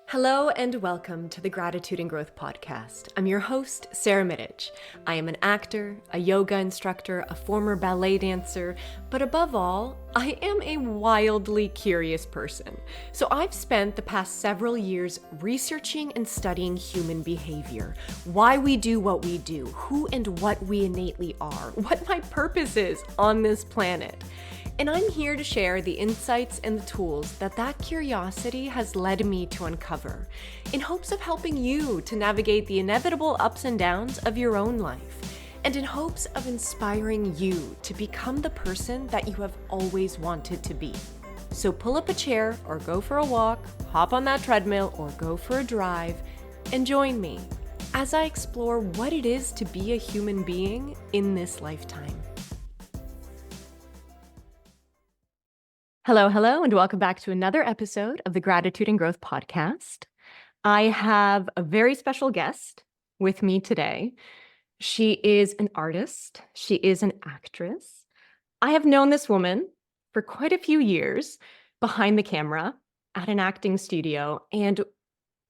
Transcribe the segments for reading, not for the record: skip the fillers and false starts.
Hello and welcome to the Gratitude and Growth Podcast. I'm your host, Sarah Mittich. I am an actor, a yoga instructor, a former ballet dancer, but above all, I am a wildly curious person. So I've spent the past several years researching and studying human behavior, why we do what we do, who and what we innately are, what my purpose is on this planet. And I'm here to share the insights and the tools that curiosity has led me to uncover, in hopes of helping you to navigate the inevitable ups and downs of your own life, and in hopes of inspiring you to become the person that you have always wanted to be. So pull up a chair or go for a walk, hop on that treadmill or go for a drive, and join me as I explore what it is to be a human being in this lifetime. Hello, and welcome back to another episode of the Gratitude and Growth Podcast. I have a very special guest with me today. She is an artist. She is an actress. I have known this woman for quite a few years behind the camera at an acting studio, and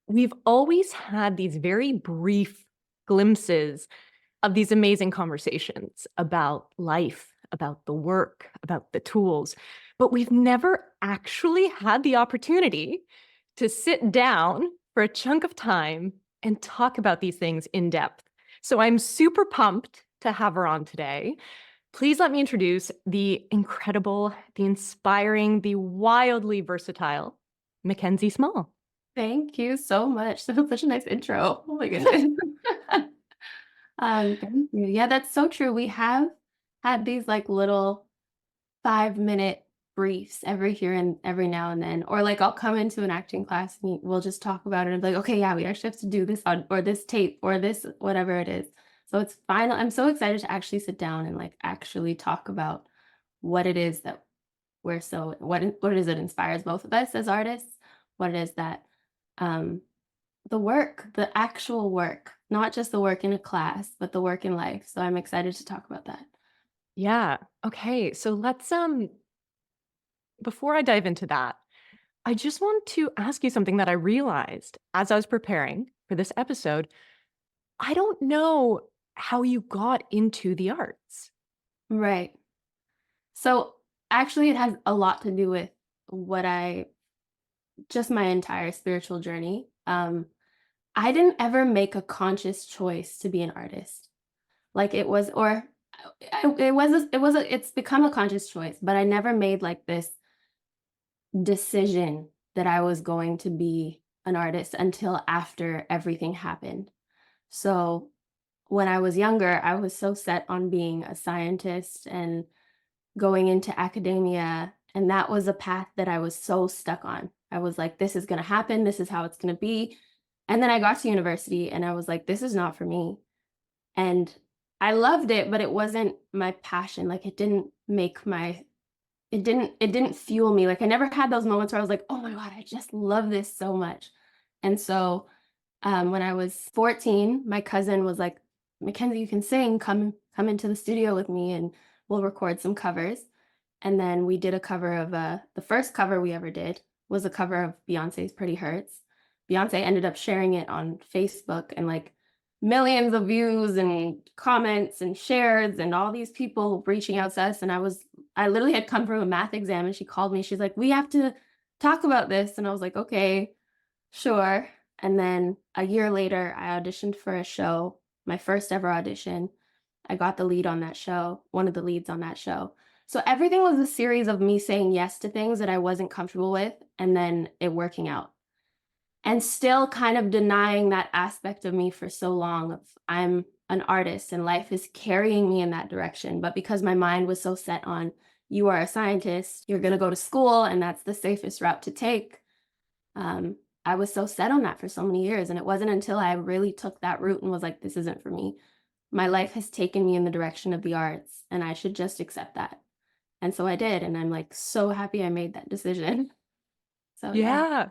we've always had these very brief glimpses of these amazing conversations about life, about the work, about the tools, but we've never actually had the opportunity to sit down for a chunk of time and talk about these things in depth. So I'm super pumped to have her on today. Please let me introduce the incredible, the inspiring, the wildly versatile Mckenzie Small. Thank you so much. That was such a nice intro. Oh my goodness. Thank you. Yeah, that's so true. We have had these like little 5-minute briefs every now and then. Or like I'll come into an acting class and we'll just talk about it and be like, okay, yeah, we actually have to do this on or this tape or this, whatever it is. So it's final. I'm so excited to actually sit down and like actually talk about what it is that what it is that inspires both of us as artists, what it is that um the work, the actual work, not just the work in a class, but the work in life. So I'm excited to talk about that. Yeah. Okay. So let's before I dive into that, I just want to ask you something that I realized as I was preparing for this episode. I don't know how you got into the arts. Right. So actually it has a lot to do with what I just my entire spiritual journey. I didn't ever make a conscious choice to be an artist. Like it was or it's become a conscious choice, but I never made like this decision that I was going to be an artist until after everything happened. So when I was younger, I was so set on being a scientist and going into academia. And that was a path that I was so stuck on. I was like, this is going to happen. This is how it's going to be. And then I got to university and I was like, this is not for me. And I loved it, but it wasn't my passion. Like it didn't fuel me. Like I never had those moments where I was like, oh my God, I just love this so much. And so when I was 14, my cousin was like, Mackenzie, you can sing. Come into the studio with me and we'll record some covers. And then we did a cover of the first cover we ever did was a cover of Beyonce's Pretty Hurts. Beyonce ended up sharing it on Facebook and like millions of views and comments and shares and all these people reaching out to us. And I literally had come from a math exam and she called me. She's like, we have to talk about this. And I was like, okay, sure. And then a year later, I auditioned for a show, my first ever audition. I got the lead on that show, one of the leads on that show. So everything was a series of me saying yes to things that I wasn't comfortable with and then it working out. And still kind of denying that aspect of me for so long of I'm an artist and life is carrying me in that direction. But because my mind was so set on you are a scientist, you're going to go to school and that's the safest route to take. Um, I was so set on that for so many years. And it wasn't until I really took that route and was like, this isn't for me. My life has taken me in the direction of the arts and I should just accept that. And so I did. And I'm like so happy I made that decision. So yeah.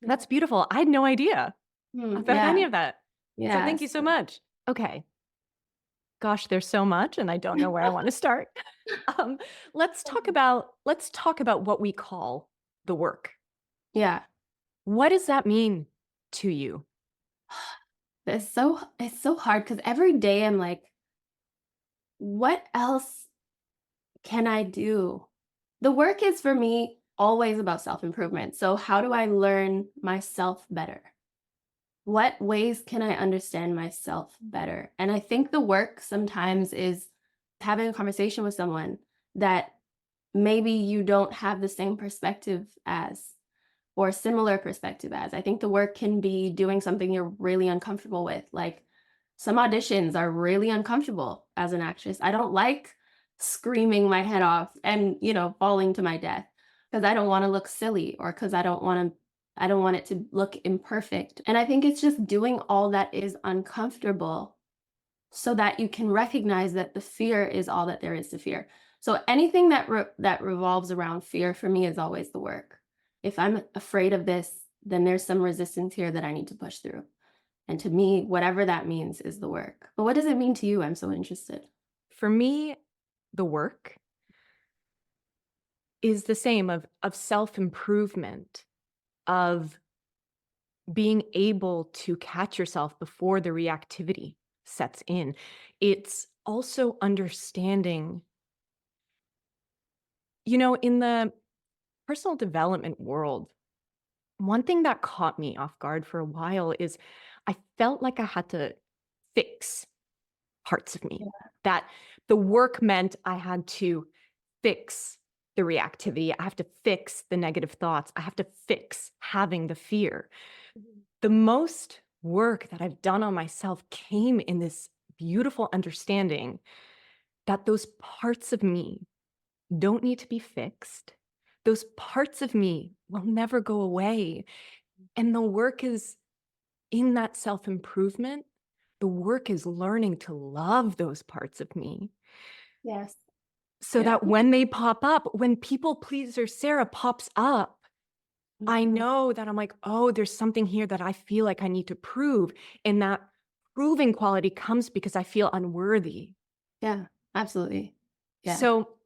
Yeah, that's beautiful. I had no idea about Yeah. any of that. So thank you Yes. so much. Okay. Gosh, there's so much and I don't know where I want to start. Um, let's talk about what we call the work. Yeah. What does that mean to you? It's so hard because every day I'm like, what else can I do? The work is for me always about self-improvement. So how do I learn myself better? What ways can I understand myself better? And I think the work sometimes is having a conversation with someone that maybe you don't have the same perspective as or similar perspective as. I think the work can be doing something you're really uncomfortable with. Like some auditions are really uncomfortable as an actress. I don't like screaming my head off and, falling to my death because I don't want to look silly or because I don't want it to look imperfect. And I think it's just doing all that is uncomfortable so that you can recognize that the fear is all that there is to fear. So anything that revolves around fear for me is always the work. If I'm afraid of this, then there's some resistance here that I need to push through. And to me, whatever that means is the work. But what does it mean to you? I'm so interested. For me, the work is the same of self-improvement, of being able to catch yourself before the reactivity sets in. It's also understanding, in the personal development world, one thing that caught me off guard for a while is I felt like I had to fix parts of me. Yeah. That the work meant I had to fix the reactivity. I have to fix the negative thoughts. I have to fix having the fear. Mhm. The most work that I've done on myself came in this beautiful understanding that those parts of me don't need to be fixed. Those parts of me will never go away. And the work is in that self improvement. The work is learning to love those parts of me Yes. so Yeah. that when they pop up, when people pleaser Sarah pops up, I Mhm. know that I'm like, oh, there's something here that I feel like I need to prove. And that proving quality comes because I feel unworthy. Yeah. Absolutely. Yeah. So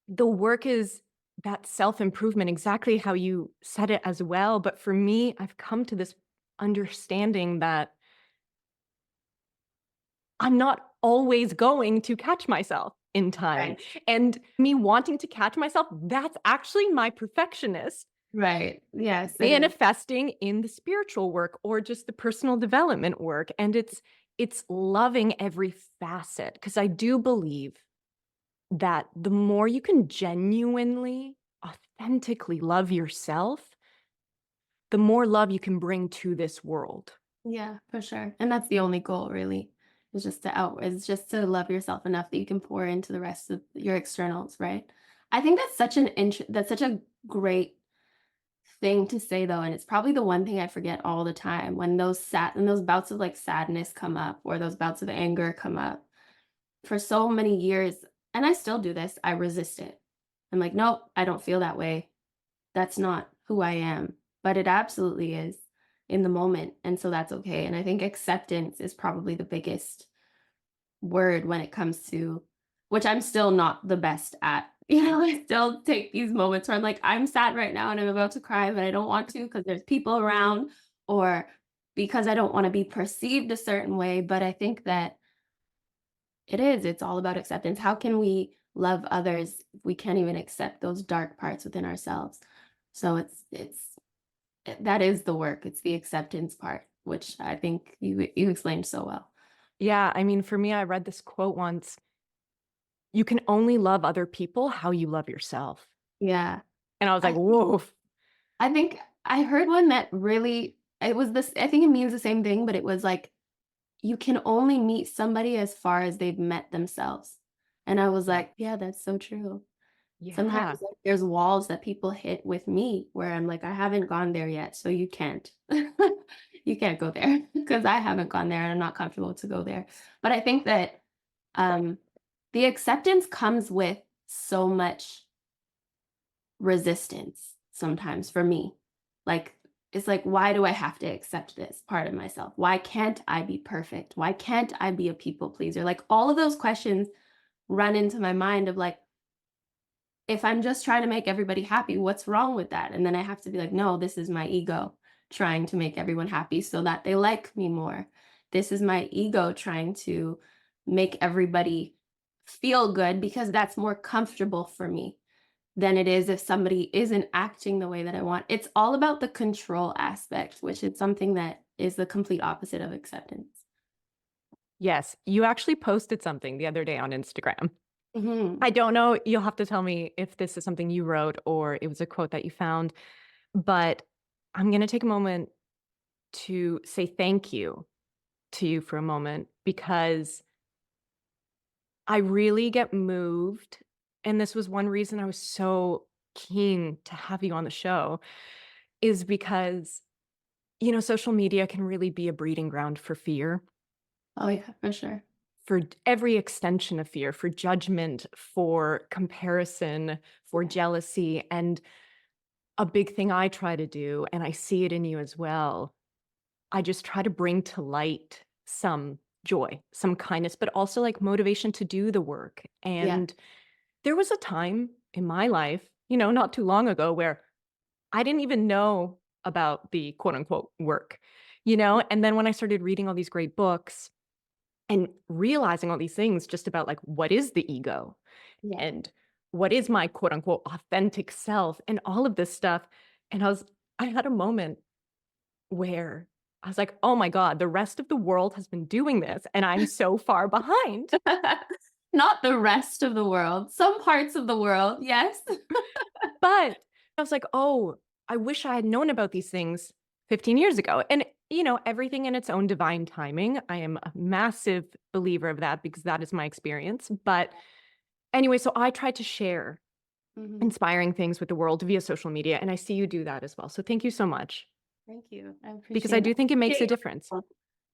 the work is that self-improvement, exactly how you said it as well. But for me, I've come to this understanding that I'm not always going to catch myself in time. Right. And me wanting to catch myself, that's actually my perfectionist Right. Yes, it is. manifesting in the spiritual work or just the personal development work. And it's loving every facet because I do believe that the more you can genuinely, authentically love yourself, the more love you can bring to this world. Yeah, for sure. And that's the only goal really, is just to love yourself enough that you can pour into the rest of your externals, right? I think that's such a great thing to say though, and it's probably the one thing I forget all the time when those bouts of like sadness come up or those bouts of anger come up. For so many years, and I still do this, I resist it. I'm like, nope, I don't feel that way. That's not who I am, but it absolutely is in the moment, and so that's okay, and I think acceptance is probably the biggest word when it comes to which I'm still not the best at. I still take these moments where I'm like, "I'm sad right now and I'm about to cry, but I don't want to because there's people around," or because I don't wanna be perceived a certain way, but I think that it's all about acceptance. How can we love others if we can't even accept those dark parts within ourselves? So that is the work. It's the acceptance part, which I think you explained so well. Yeah, I mean, for me, I read this quote once. You can only love other people how you love yourself. Yeah. And I was like, I think whoa. I think I heard one that really it was this I think it means the same thing, but it was like you can only meet somebody as far as they've met themselves. And I was like, yeah, that's so true. Sometimes Yeah. like, there's walls that people hit with me where I'm like, I haven't gone there yet, so you can't. You can't go there because I haven't gone there and I'm not comfortable to go there. But I think that um, the acceptance comes with so much resistance sometimes for me. Like, it's like, why do I have to accept this part of myself? Why can't I be perfect? Why can't I be a people pleaser? Like, all of those questions run into my mind of like, if I'm just trying to make everybody happy, what's wrong with that? And then I have to be like, no, this is my ego. trying to make everyone happy so that they like me more. This is my ego trying to make everybody feel good because that's more comfortable for me than it is if somebody isn't acting the way that I want. It's all about the control aspect, which is something that is the complete opposite of acceptance. Yes, you actually posted something the other day on Instagram. Mhm. I don't know, you'll have to tell me if this is something you wrote or it was a quote that you found, but I'm gonna take a moment to say thank you to you for a moment because I really get moved, and this was one reason I was so keen to have you on the show, is because, social media can really be a breeding ground for fear, Oh, yeah, for sure. for every extension of fear, for judgment, for comparison, for Yeah. jealousy, and a big thing I try to do, and I see it in you as well, I just try to bring to light some joy, some kindness, but also, like, motivation to do the work, Yeah. and there was a time in my life, not too long ago where I didn't even know about the quote unquote work, and then when I started reading all these great books and realizing all these things just about like what is the ego Yeah. and what is my quote unquote authentic self and all of this stuff. And I had a moment where I was like, oh my God, the rest of the world has been doing this and I'm so far behind. Not the rest of the world, some parts of the world, yes. But I was like, "Oh, I wish I had known about these things 15 years ago." And, everything in its own divine timing. I am a massive believer of that because that is my experience. But anyway, so I try to share Mhm. inspiring things with the world via social media, and I see you do that as well. So thank you so much Thank you. I because I appreciate do think it makes a it. difference.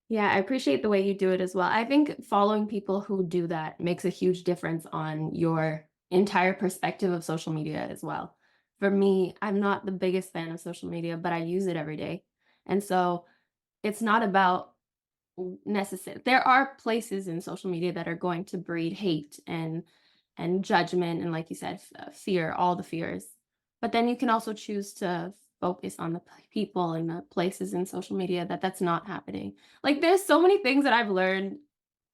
Yeah, I appreciate the way you do it as well. I think following people who do that makes a huge difference on your entire perspective of social media as well. For me, I'm not the biggest fan of social media, but I use it every day. And so it's not about necessary. There are places in social media that are going to breed hate and judgment and like you said, fear, all the fears. But then you can also choose to focus on the people and the places in social media that that's not happening. Like there's so many things that I've learned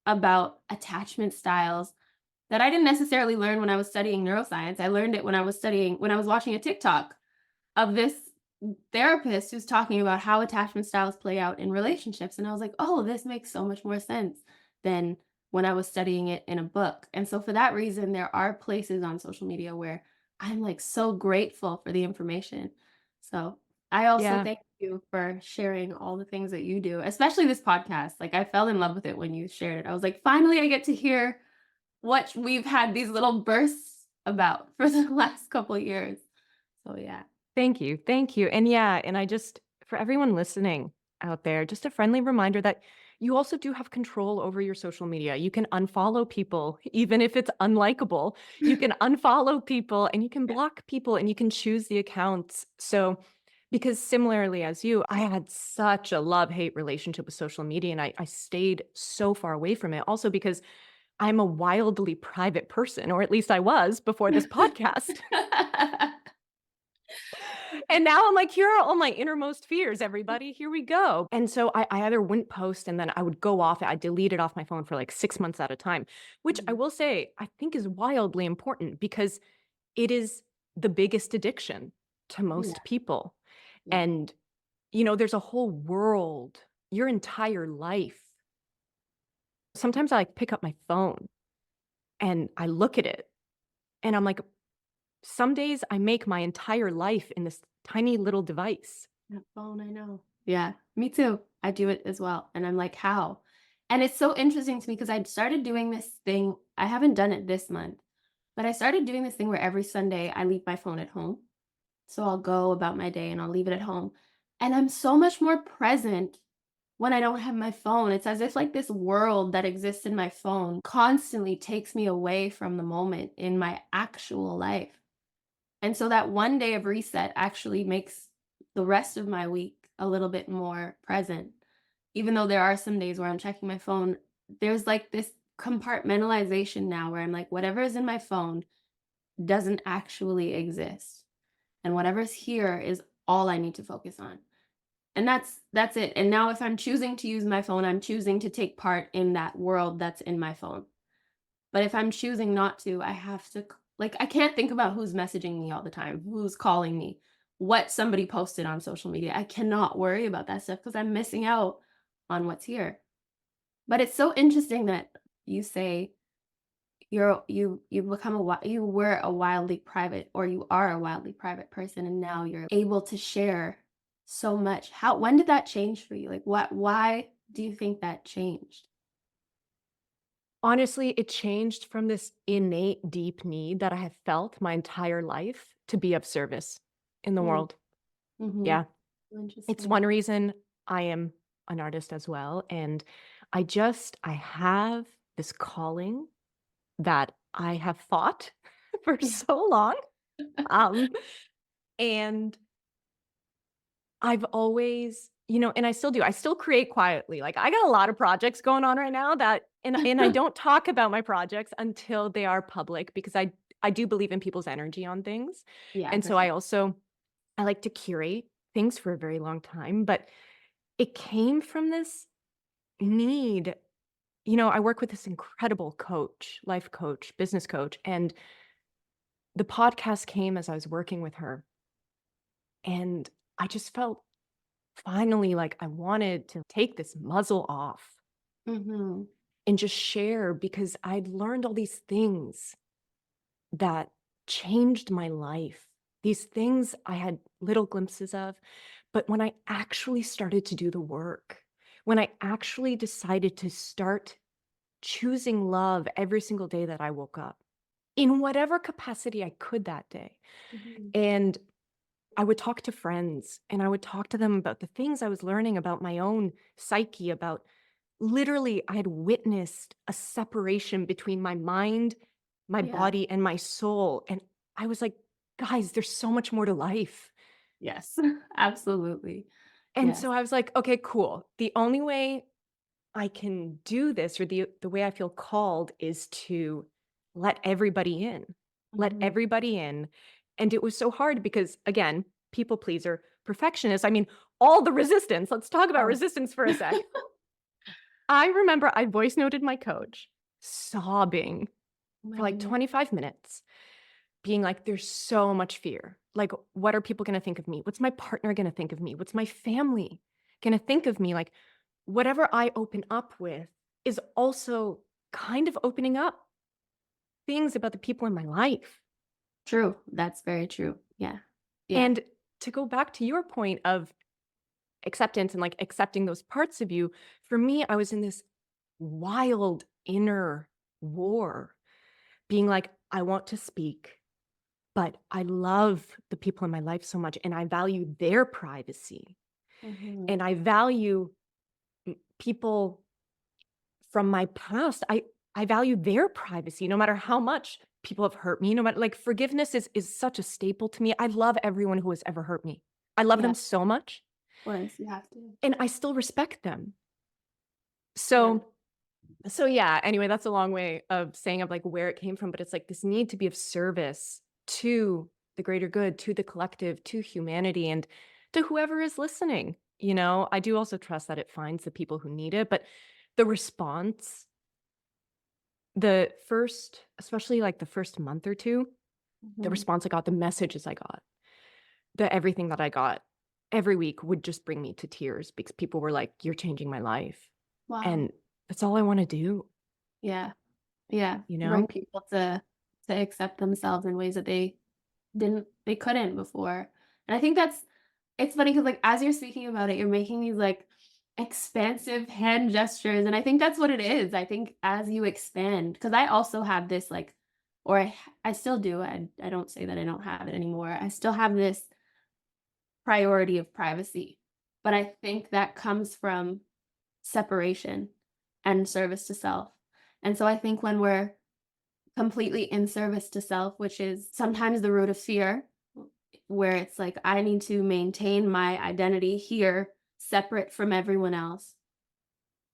about attachment styles that I didn't necessarily learn when I was studying neuroscience. I learned it when I was watching a TikTok of this therapist who's talking about how attachment styles play out in relationships. And I was like, oh, this makes so much more sense than when I was studying it in a book. And so, for that reason, there are places on social media where I'm like so grateful for the information. So, I also Yeah. thank you for sharing all the things that you do, especially this podcast. Like, I fell in love with it when you shared it. I was like, finally, I get to hear what we've had these little bursts about for the last couple of years. So, yeah. Thank you. Thank you. And yeah, and I just, for everyone listening out there, just a friendly reminder that you also do have control over your social media. You can unfollow people, even if it's unlikable. You can unfollow people and you can block people and you can choose the accounts. So, because similarly as you, I had such a love hate relationship with social media and I stayed so far away from it. Also, because I'm a wildly private person, or at least I was before this podcast. And now I'm like, here are all my innermost fears, everybody. Here we go. And so I either wouldn't post and then I would go off, I delete it off my phone for like 6 months at a time, which I Mhm. will say I think is wildly important because it is the biggest addiction to Yeah, most people. yeah. And, there's a whole world, your entire life. Sometimes I like pick up my phone and I look at it and I'm like, some days I make my entire life in this tiny little device. That phone, I know. Yeah, me too. I do it as well, and I'm like, "How?" And it's so interesting to me because I started doing this thing I haven't done it this month, but I started doing this thing where every Sunday I leave my phone at home. So I'll go about my day and I'll leave it at home, and I'm so much more present when I don't have my phone. It's as if, like, this world that exists in my phone constantly takes me away from the moment in my actual life. And so that one day of reset actually makes the rest of my week a little bit more present. Even though there are some days where I'm checking my phone, there's like this compartmentalization now where I'm like, whatever is in my phone doesn't actually exist. And whatever's here is all I need to focus on. And that's it. And now if I'm choosing to use my phone, I'm choosing to take part in that world that's in my phone. But if I'm choosing not to, I have to like I can't think about who's messaging me all the time, who's calling me, what somebody posted on social media. I cannot worry about that stuff because I'm missing out on what's here. But it's so interesting that you say you become you were a wildly private, or you are a wildly private person, and now you're able to share so much. How when did that change for you? Like what why do you think that changed? Honestly, it changed from this innate deep need that I have felt my entire life to be of service in the Mm, world. mhm. Yeah. It's Interesting. one reason I am an artist as well, and I have this calling that I have fought for Yeah. so long, um, and I've always and I still do, I still create quietly, like, I got a lot of projects going on right now that and I don't talk about my projects until they are public because I do believe in people's energy on things, Yeah, and for so sure. I like to curate things for a very long time, but it came from this need. I work with this incredible coach, life coach, business coach, and the podcast came as I was working with her, and I just felt finally like I wanted to take this muzzle off Mhm. and just share because I'd learned all these things that changed my life. These things I had little glimpses of, but when I actually started to do the work, when I actually decided to start choosing love every single day that I woke up, in whatever capacity I could that day. Mhm. And I would talk to friends and I would talk to them about the things I was learning about my own psyche, about literally, I had witnessed a separation between my mind, my Yeah. body, and my soul. And I was like, guys, there's so much more to life. Yes. Absolutely. And Yes. so I was like, okay, cool. The only way I can do this, or the way I feel called, is to let everybody in. Let Mhm. everybody in. And it was so hard because, again, people pleaser, perfectionist. I mean, all the resistance. Let's talk about Oh. resistance for a sec. I remember I voice noted my coach sobbing Oh my for like goodness. 25 minutes, being like, there's so much fear. Like, what are people going to think of me? What's my partner going to think of me? What's my family going to think of me? Like, whatever I open up with is also kind of opening up things about the people in my life. True. That's very true. Yeah. Yeah. And to go back to your point of acceptance and like accepting those parts of you, for me, I was in this wild inner war, being like, I want to speak, but I love the people in my life so much and I value their privacy Mhm. and I value people from my past. I value their privacy no matter how much people have hurt me, no matter like forgiveness is such a staple to me. I love everyone who has ever hurt me. I love Yeah. them Of so much course, you have to. and I still respect them. Yeah. So yeah, anyway, that's a long way of saying of like where it came from, but it's like this need to be of service to the greater good, to the collective, to humanity, and to whoever is listening. I do also trust that it finds the people who need it, but the response, especially like the first month or two, the Mhm. response I got, the messages I got, the everything that I got every week would just bring me to tears because people were like, "You're changing my life." Wow. And that's all I want to do, Yeah. Yeah. you Bring know? people to accept themselves in ways that they couldn't before. And I think it's funny because like as you're speaking about it, you're making these like expansive hand gestures. And I think that's what it is. I think as you expand, because I also have this like, or I still do. I don't say that I don't have it anymore. I still have this priority of privacy. But I think that comes from separation and service to self. And so I think when we're completely in service to self, which is sometimes the root of fear, where it's like, I need to maintain my identity here, separate from everyone else.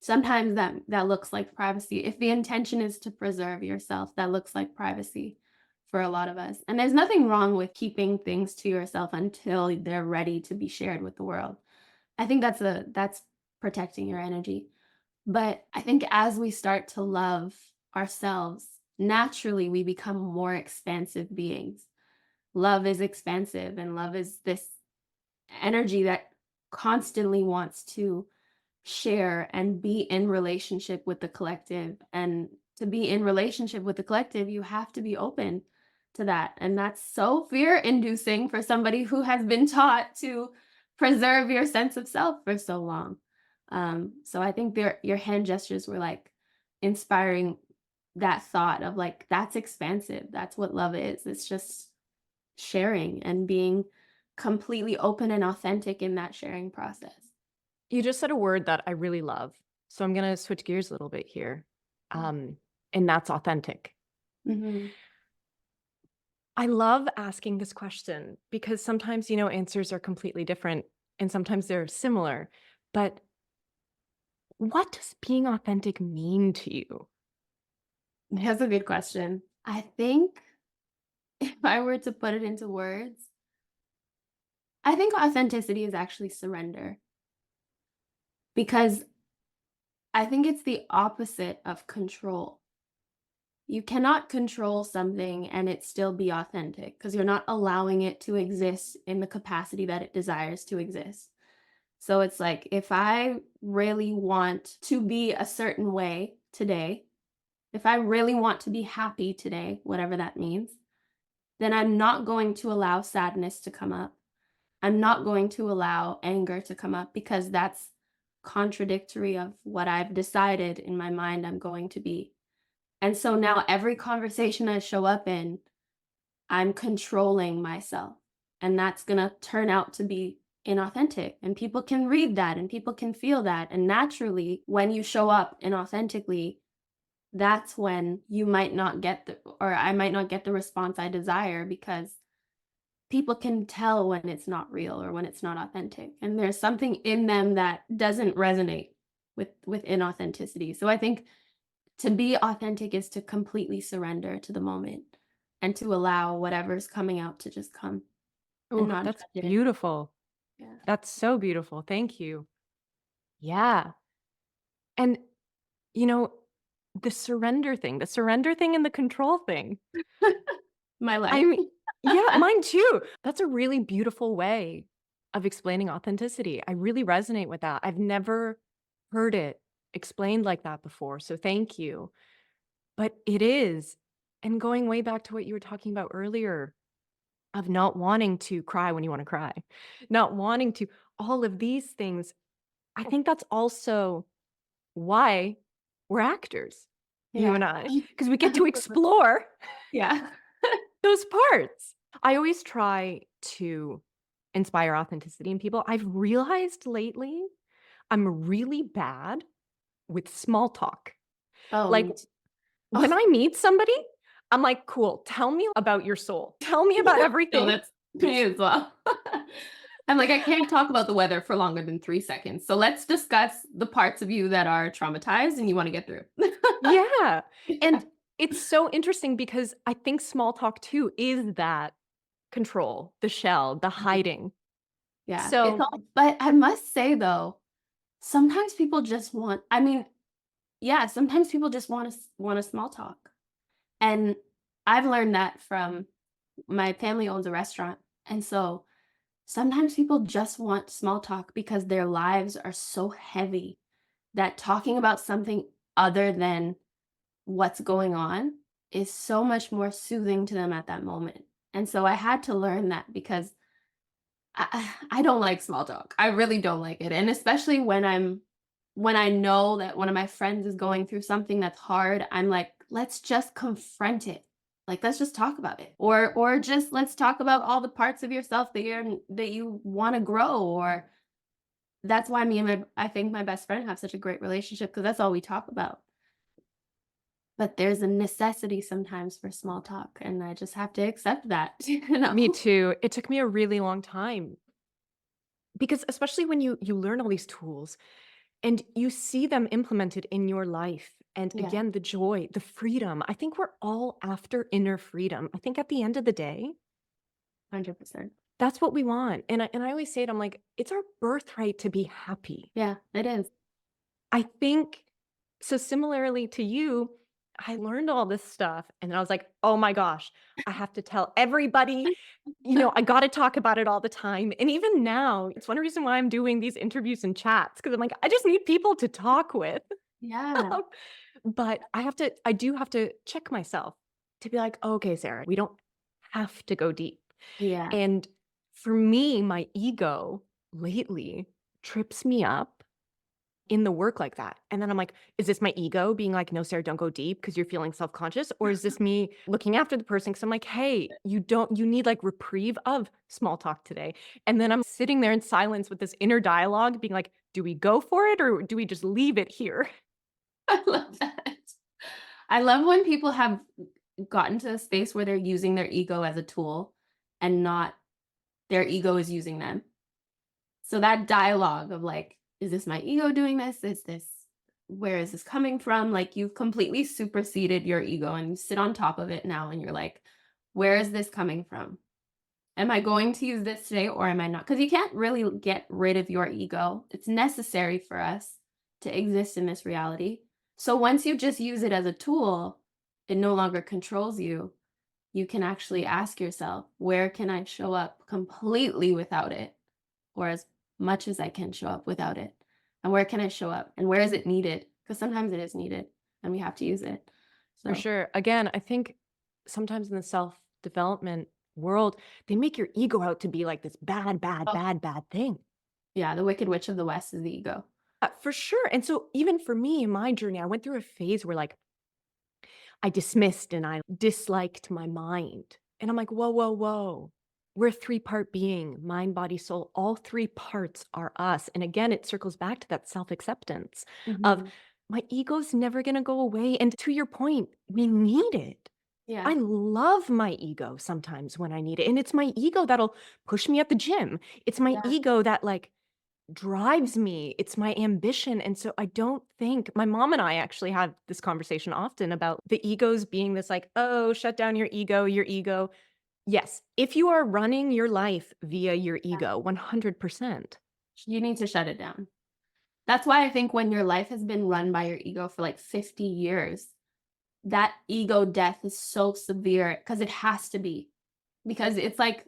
Sometimes that looks like privacy. If the intention is to preserve yourself, that looks like privacy for a lot of us. And there's nothing wrong with keeping things to yourself until they're ready to be shared with the world. I think that's protecting your energy. But I think as we start to love ourselves, naturally we become more expansive beings. Love is expansive, and love is this energy that constantly wants to share and be in relationship with the collective. And to be in relationship with the collective, you have to be open to that. And that's so fear inducing for somebody who has been taught to preserve your sense of self for so long. So I think your hand gestures were like inspiring that thought of like, that's expansive. That's what love is. It's just sharing and being completely open and authentic in that sharing process. You just said a word that I really love. So I'm going to switch gears a little bit here. And that's authentic. Mhm. I love asking this question because sometimes, answers are completely different and sometimes they're similar. But what does being authentic mean to you? That's a good question. I think if I were to put it into words, I think authenticity is actually surrender because I think it's the opposite of control. You cannot control something and it still be authentic because you're not allowing it to exist in the capacity that it desires to exist. So it's like if I really want to be a certain way today, if I really want to be happy today, whatever that means, then I'm not going to allow sadness to come up. I'm not going to allow anger to come up because that's contradictory of what I've decided in my mind I'm going to be. And so now every conversation I show up in, I'm controlling myself. And that's going to turn out to be inauthentic. And people can read that and people can feel that. And naturally, when you show up inauthentically, that's when you might not get or I might not get the response I desire because people can tell when it's not real or when it's not authentic. And there's something in them that doesn't resonate with inauthenticity. So I think to be authentic is to completely surrender to the moment and to allow whatever's coming out to just come and Oh, not that's judge it. beautiful. Yeah. That's so beautiful. Thank you. Yeah. And, you know, the surrender thing and the control thing. My I life. mean, yeah, mine too. That's a really beautiful way of explaining authenticity. I really resonate with that. I've never heard it explained like that before. So thank you. But it is. And going way back to what you were talking about earlier of not wanting to cry when you want to cry, not wanting to, all of these things. I think that's also why we're actors, you Yeah. and I, because we get to explore Yeah. those parts. I always try to inspire authenticity in people. I've realized lately I'm really bad with small talk. Oh, Like me too. when I meet somebody, I'm like, cool, tell me about your soul. Tell me about No, everything. that's me as well. I'm like, I can't talk about the weather for longer than 3 seconds. So let's discuss the parts of you that are traumatized and you want to get through. Yeah. Yeah. And it's so interesting because I think small talk too is that control, the shell, the hiding. Yeah. It's So all, but I must say though, sometimes people just want, I mean, yeah, sometimes people just want a small talk. And I've learned that from my family owns a restaurant. And so sometimes people just want small talk because their lives are so heavy that talking about something other than what's going on is so much more soothing to them at that moment. And so I had to learn that because I don't like small talk. I really don't like it. And especially when I know that one of my friends is going through something that's hard, I'm like, let's just confront it. Like let's just talk about it. Or just let's talk about all the parts of yourself that you want to grow. Or that's why me and my I think my best friend have such a great relationship because that's all we talk about. But there's a necessity sometimes for small talk, and I just have to accept that, you me know? too. It took me a really long time because especially when you learn all these tools and you see them implemented in your life and Yeah, again the joy, the freedom. I think we're all after inner freedom. I think at the end of the day, 100%. That's what we want. And I always say it, I'm like, it's our birthright to be happy. Yeah, it is. I think so similarly to you, I learned all this stuff and then I was like, "Oh my gosh, I have to tell everybody, I gotta talk about it all the time." And even now, it's one reason why I'm doing these interviews and chats because 'cause I'm like, I just need people to talk with. Yeah. But I do have to check myself to be like, "Okay, Sarah, we don't have to go deep." Yeah. And for me, my ego lately trips me up in the work like that. And then I'm like, is this my ego being like, "No, Sarah, don't go deep because you're feeling self-conscious?" Or is this me looking after the person? Because 'Cause I'm like, "Hey, you need like reprieve of small talk today." And then I'm sitting there in silence with this inner dialogue being like, "Do we go for it or do we just leave it here?" I love that. I love when people have gotten to a space where they're using their ego as a tool and not their ego is using them. So that dialogue of like, is this my ego doing this? Is this where is this coming from? Like you've completely superseded your ego and you sit on top of it now and you're like, where is this coming from? Am I going to use this today or am I not? Because you can't really get rid of your ego. It's necessary for us to exist in this reality. So once you just use it as a tool, it no longer controls you. You can actually ask yourself, where can I show up completely without it? Or as much as I can show up without it? And where can I show up? And where is it needed? Because sometimes it is needed and we have to use it. For So, sure. Again, I think sometimes in the self-development world, they make your ego out to be like this bad, bad, oh, bad, bad thing. yeah, the Wicked Witch of the West is the ego. For sure. And so even for me in my journey, I went through a phase where like I dismissed and I disliked my mind. And I'm like, whoa, whoa, whoa. We're a three-part being, mind, body, soul. All three parts are us. And again, it circles back to that self-acceptance of Mhm. my ego's never going to go away. And to your point, we need it. Yeah. I love my ego sometimes when I need it. And it's my ego that'll push me at the gym. It's my Yeah. ego that like drives me. It's my ambition. And so I don't think my mom and I actually have this conversation often about the egos being this like, oh, shut down your ego, your ego. Yes, if you are running your life via your Yeah. ego, 100%. You need to shut it down. That's why I think when your life has been run by your ego for like 50 years, that ego death is so severe because it has to be. Because it's like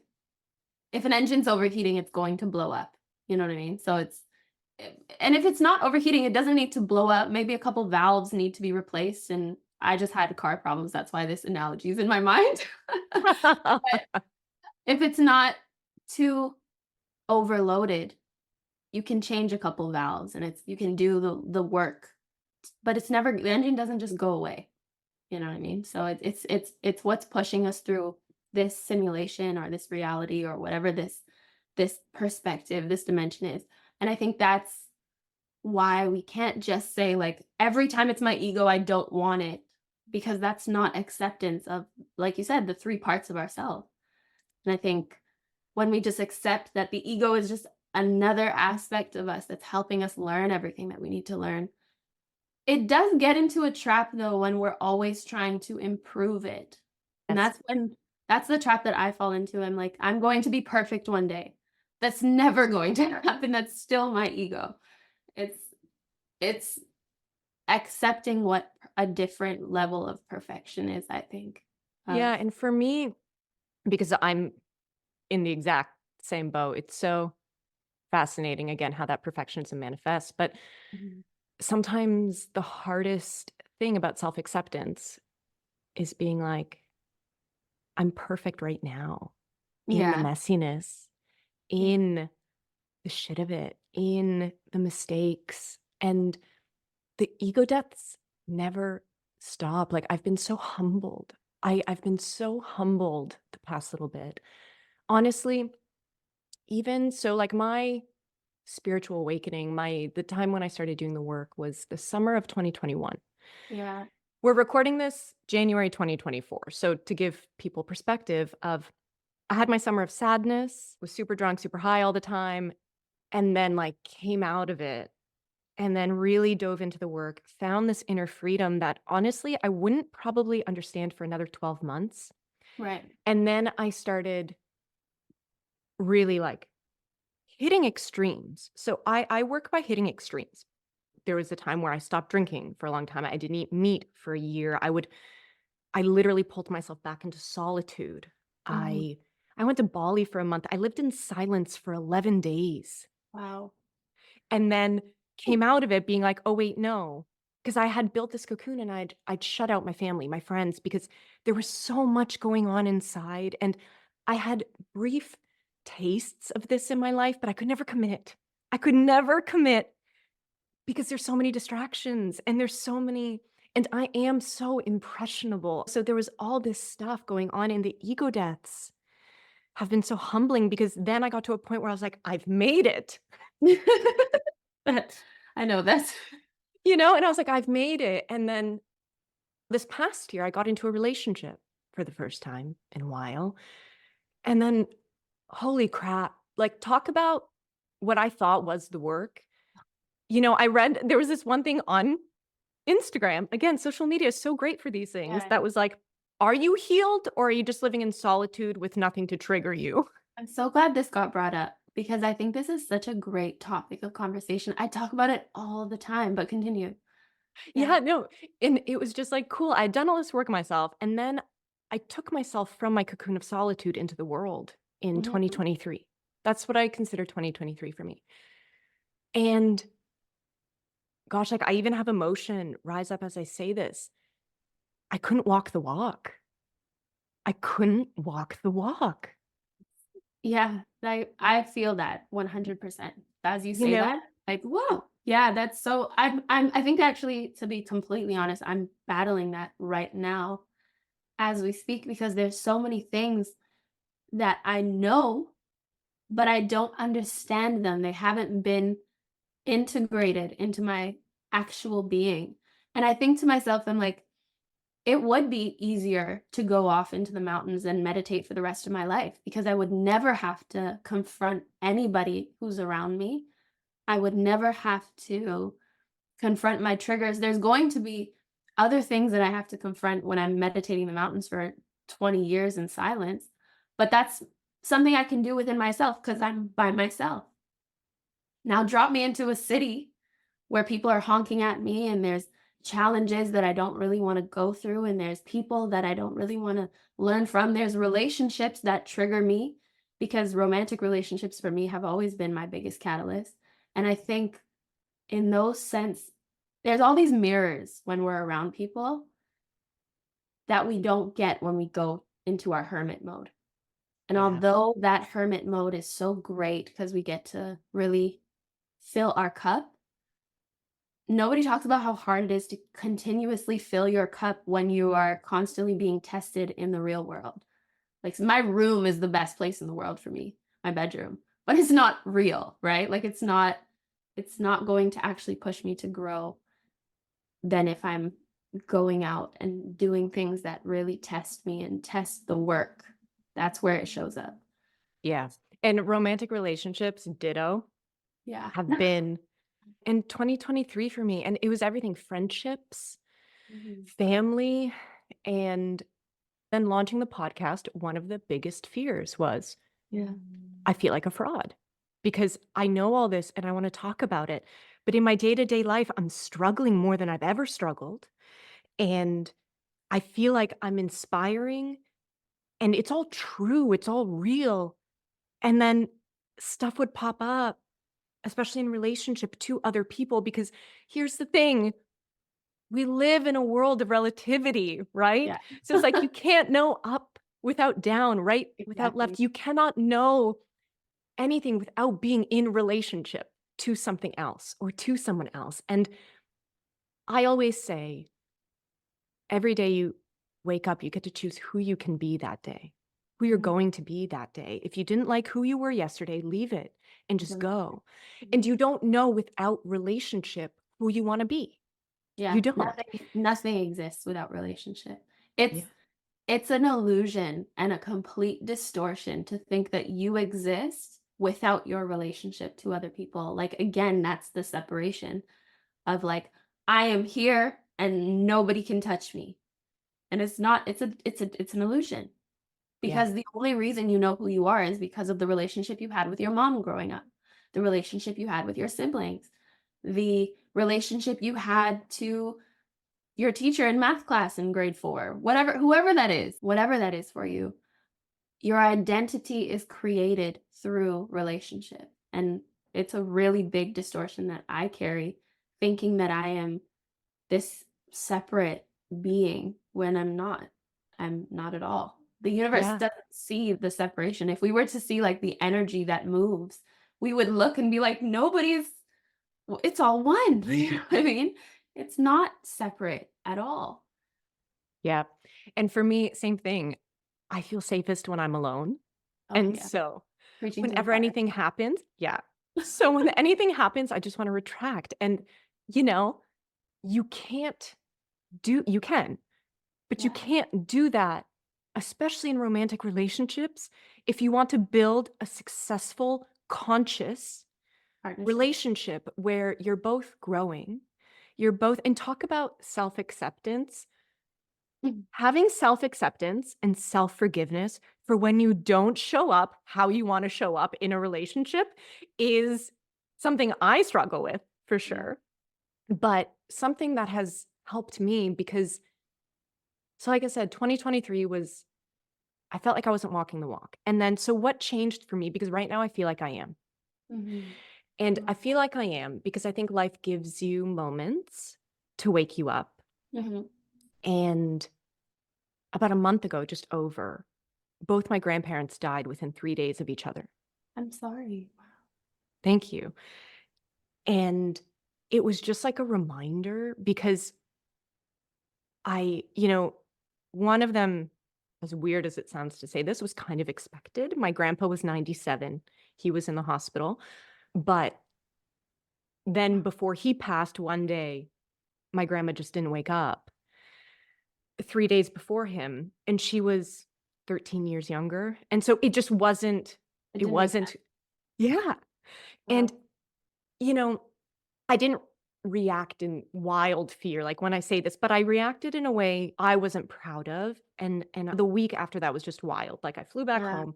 if an engine's overheating, it's going to blow up. You know what I mean? So it's and if it's not overheating, it doesn't need to blow up. Maybe a couple valves need to be replaced. And I just had car problems. That's why this analogy is in my mind. But if it's not too overloaded, you can change a couple valves and it's you can do the work. But it's never the engine doesn't just go away. You know what I mean? So it's what's pushing us through this simulation or this reality or whatever this perspective, this dimension is. And I think that's why we can't just say like every time it's my ego, I don't want it because that's not acceptance of, like you said, the three parts of ourselves. And I think when we just accept that the ego is just another aspect of us that's helping us learn everything that we need to learn, it does get into a trap though when we're always trying to improve it. And Yes. that's the trap that I fall into. I'm like, I'm going to be perfect one day. That's never going to happen. That's still my ego. It's it's accepting what a different level of perfection is, I think. Yeah. Of And for me, because I'm in the exact same boat, it's so fascinating again how that perfectionism manifests. But Mhm. sometimes the hardest thing about self acceptance is being like, I'm perfect right now in the Yeah. messiness, Yeah. in the shit of it, in the mistakes. And the ego deaths never stop. Like I've been so humbled. I've been so humbled the past little bit. Honestly, even so, like my spiritual awakening, the time when I started doing the work was the summer of 2021. Yeah. We're recording this January 2024. So to give people perspective of I had my summer of sadness, was super drunk, super high all the time, and then like came out of it and then really dove into the work, found this inner freedom that honestly I wouldn't probably understand for another 12 months. Right. And then I started really like hitting extremes. So I work by hitting extremes. There was a time where I stopped drinking for a long time. I didn't eat meat for a year. I literally pulled myself back into solitude. Mhm. I went to Bali for a month. I lived in silence for 11 days Wow. and then came out of it being like, "Oh wait, no." Because I had built this cocoon and I'd shut out my family, my friends because there was so much going on inside and I had brief tastes of this in my life, but I could never commit. I could never commit because there's so many distractions and there's so many and I am so impressionable. So there was all this stuff going on and the ego deaths have been so humbling because then I got to a point where I was like, "I've made it." But I know that's And I was like, "I've made it." And then this past year, I got into a relationship for the first time in a while. And then, holy crap, like, talk about what I thought was the work. I read there was this one thing on Instagram. Again, social media is so great for these things yeah. that was like, "Are you healed or are you just living in solitude with nothing to trigger you?" I'm so glad this got brought up because I think this is such a great topic of conversation. I talk about it all the time, but continue. Yeah. Yeah, no, and it was just like, cool. I'd done all this work myself, and then I took myself from my cocoon of solitude into the world in Mhm. 2023. That's what I consider 2023 for me. And gosh, like I even have emotion rise up as I say this. I couldn't walk the walk. I couldn't walk the walk, Yeah, I feel that 100%. As you you say that, know? like, whoa. Yeah, that's so I think actually, to be completely honest, I'm battling that right now as we speak because there's so many things that I know, but I don't understand them. They haven't been integrated into my actual being. And I think to myself, I'm like, it would be easier to go off into the mountains and meditate for the rest of my life because I would never have to confront anybody who's around me. I would never have to confront my triggers. There's going to be other things that I have to confront when I'm meditating in the mountains for 20 years in silence, but that's something I can do within myself because I'm by myself. Now, drop me into a city where people are honking at me and there's challenges that I don't really want to go through and there's people that I don't really want to learn from. There's relationships that trigger me because romantic relationships for me have always been my biggest catalyst. And I think in those sense there's all these mirrors when we're around people that we don't get when we go into our hermit mode. And Yeah. although that hermit mode is so great because we get to really fill our cup, nobody talks about how hard it is to continuously fill your cup when you are constantly being tested in the real world. Like, my room is the best place in the world for me, my bedroom, but it's not real, right? Like, it's not going to actually push me to grow than if I'm going out and doing things that really test me and test the work. That's where it shows up. Yeah. And romantic relationships, ditto, Yeah. have been in 2023 for me. And it was everything friendships, Mhm. family, and then launching the podcast. One of the biggest fears was Yeah. I feel like a fraud because I know all this and I want to talk about it. But in my day to day life, I'm struggling more than I've ever struggled. And I feel like I'm inspiring and it's all true, it's all real. And then stuff would pop up, especially in relationship to other people, because here's the thing. We live in a world of relativity, right? Yeah. So it's like you can't know up without down, right without Exactly. left. You cannot know anything without being in relationship to something else or to someone else. And I always say, every day you wake up, you get to choose who you can be that day, who you're Mhm. going to be that day. If you didn't like who you were yesterday, leave it and just Don't- go. Mhm. And you don't know without relationship who you want to be. You Yeah. don't. Nothing exists without relationship. Yeah. It's an illusion and a complete distortion to think that you exist without your relationship to other people. Like, again, that's the separation of like, I am here and nobody can touch me. And it's not, it's an illusion Yeah. because the only reason you know who you are is because of the relationship you had with your mom growing up, the relationship you had with your siblings, the relationship you had to your teacher in math class in grade 4, whatever whoever that is, whatever that is for you, your identity is created through relationship. And it's a really big distortion that I carry, thinking that I am this separate being when I'm not. I'm not at all. The universe Yeah. doesn't see the separation. If we were to see like the energy that moves, we would look and be like, nobody's, it's all one. You know what I mean? It's not separate at all. Yeah. And for me, same thing. I feel safest when I'm alone. Oh, And yeah. so Preaching to the whenever choir. anything happens, yeah. So when anything happens, I just want to retract. And, you know, you can't you can, but you Yeah. can't do that, especially in romantic relationships, if you want to build a successful, conscious Partnership. relationship where you're both growing. You're both, and talk about self acceptance. Mhm. Having self acceptance and self forgiveness for when you don't show up how you want to show up in a relationship is something I struggle with for Yeah. sure, but something that has helped me because, so like I said, 2023 was, I felt like I wasn't walking the walk. And then, so what changed for me? Because right now I feel like I am. Mhm. And I Mhm. feel like I am because I think life gives you moments to wake you up. Mhm. And about a month ago, just over, both my grandparents died within 3 days of each other. I'm sorry. Thank you. And it was just like a reminder because one of them, as weird as it sounds to say this, was kind of expected. My grandpa was 97. He was in the hospital. But then before he passed one day, my grandma just didn't wake up 3 days before him, and she was 13 years younger. And so it just wasn't It it didn't make sense. wasn't yeah. And, Wow. you know, I didn't react in wild fear, like, when I say this, but I reacted in a way I wasn't proud of, and the week after that was just wild. Like, I flew back Yeah. home,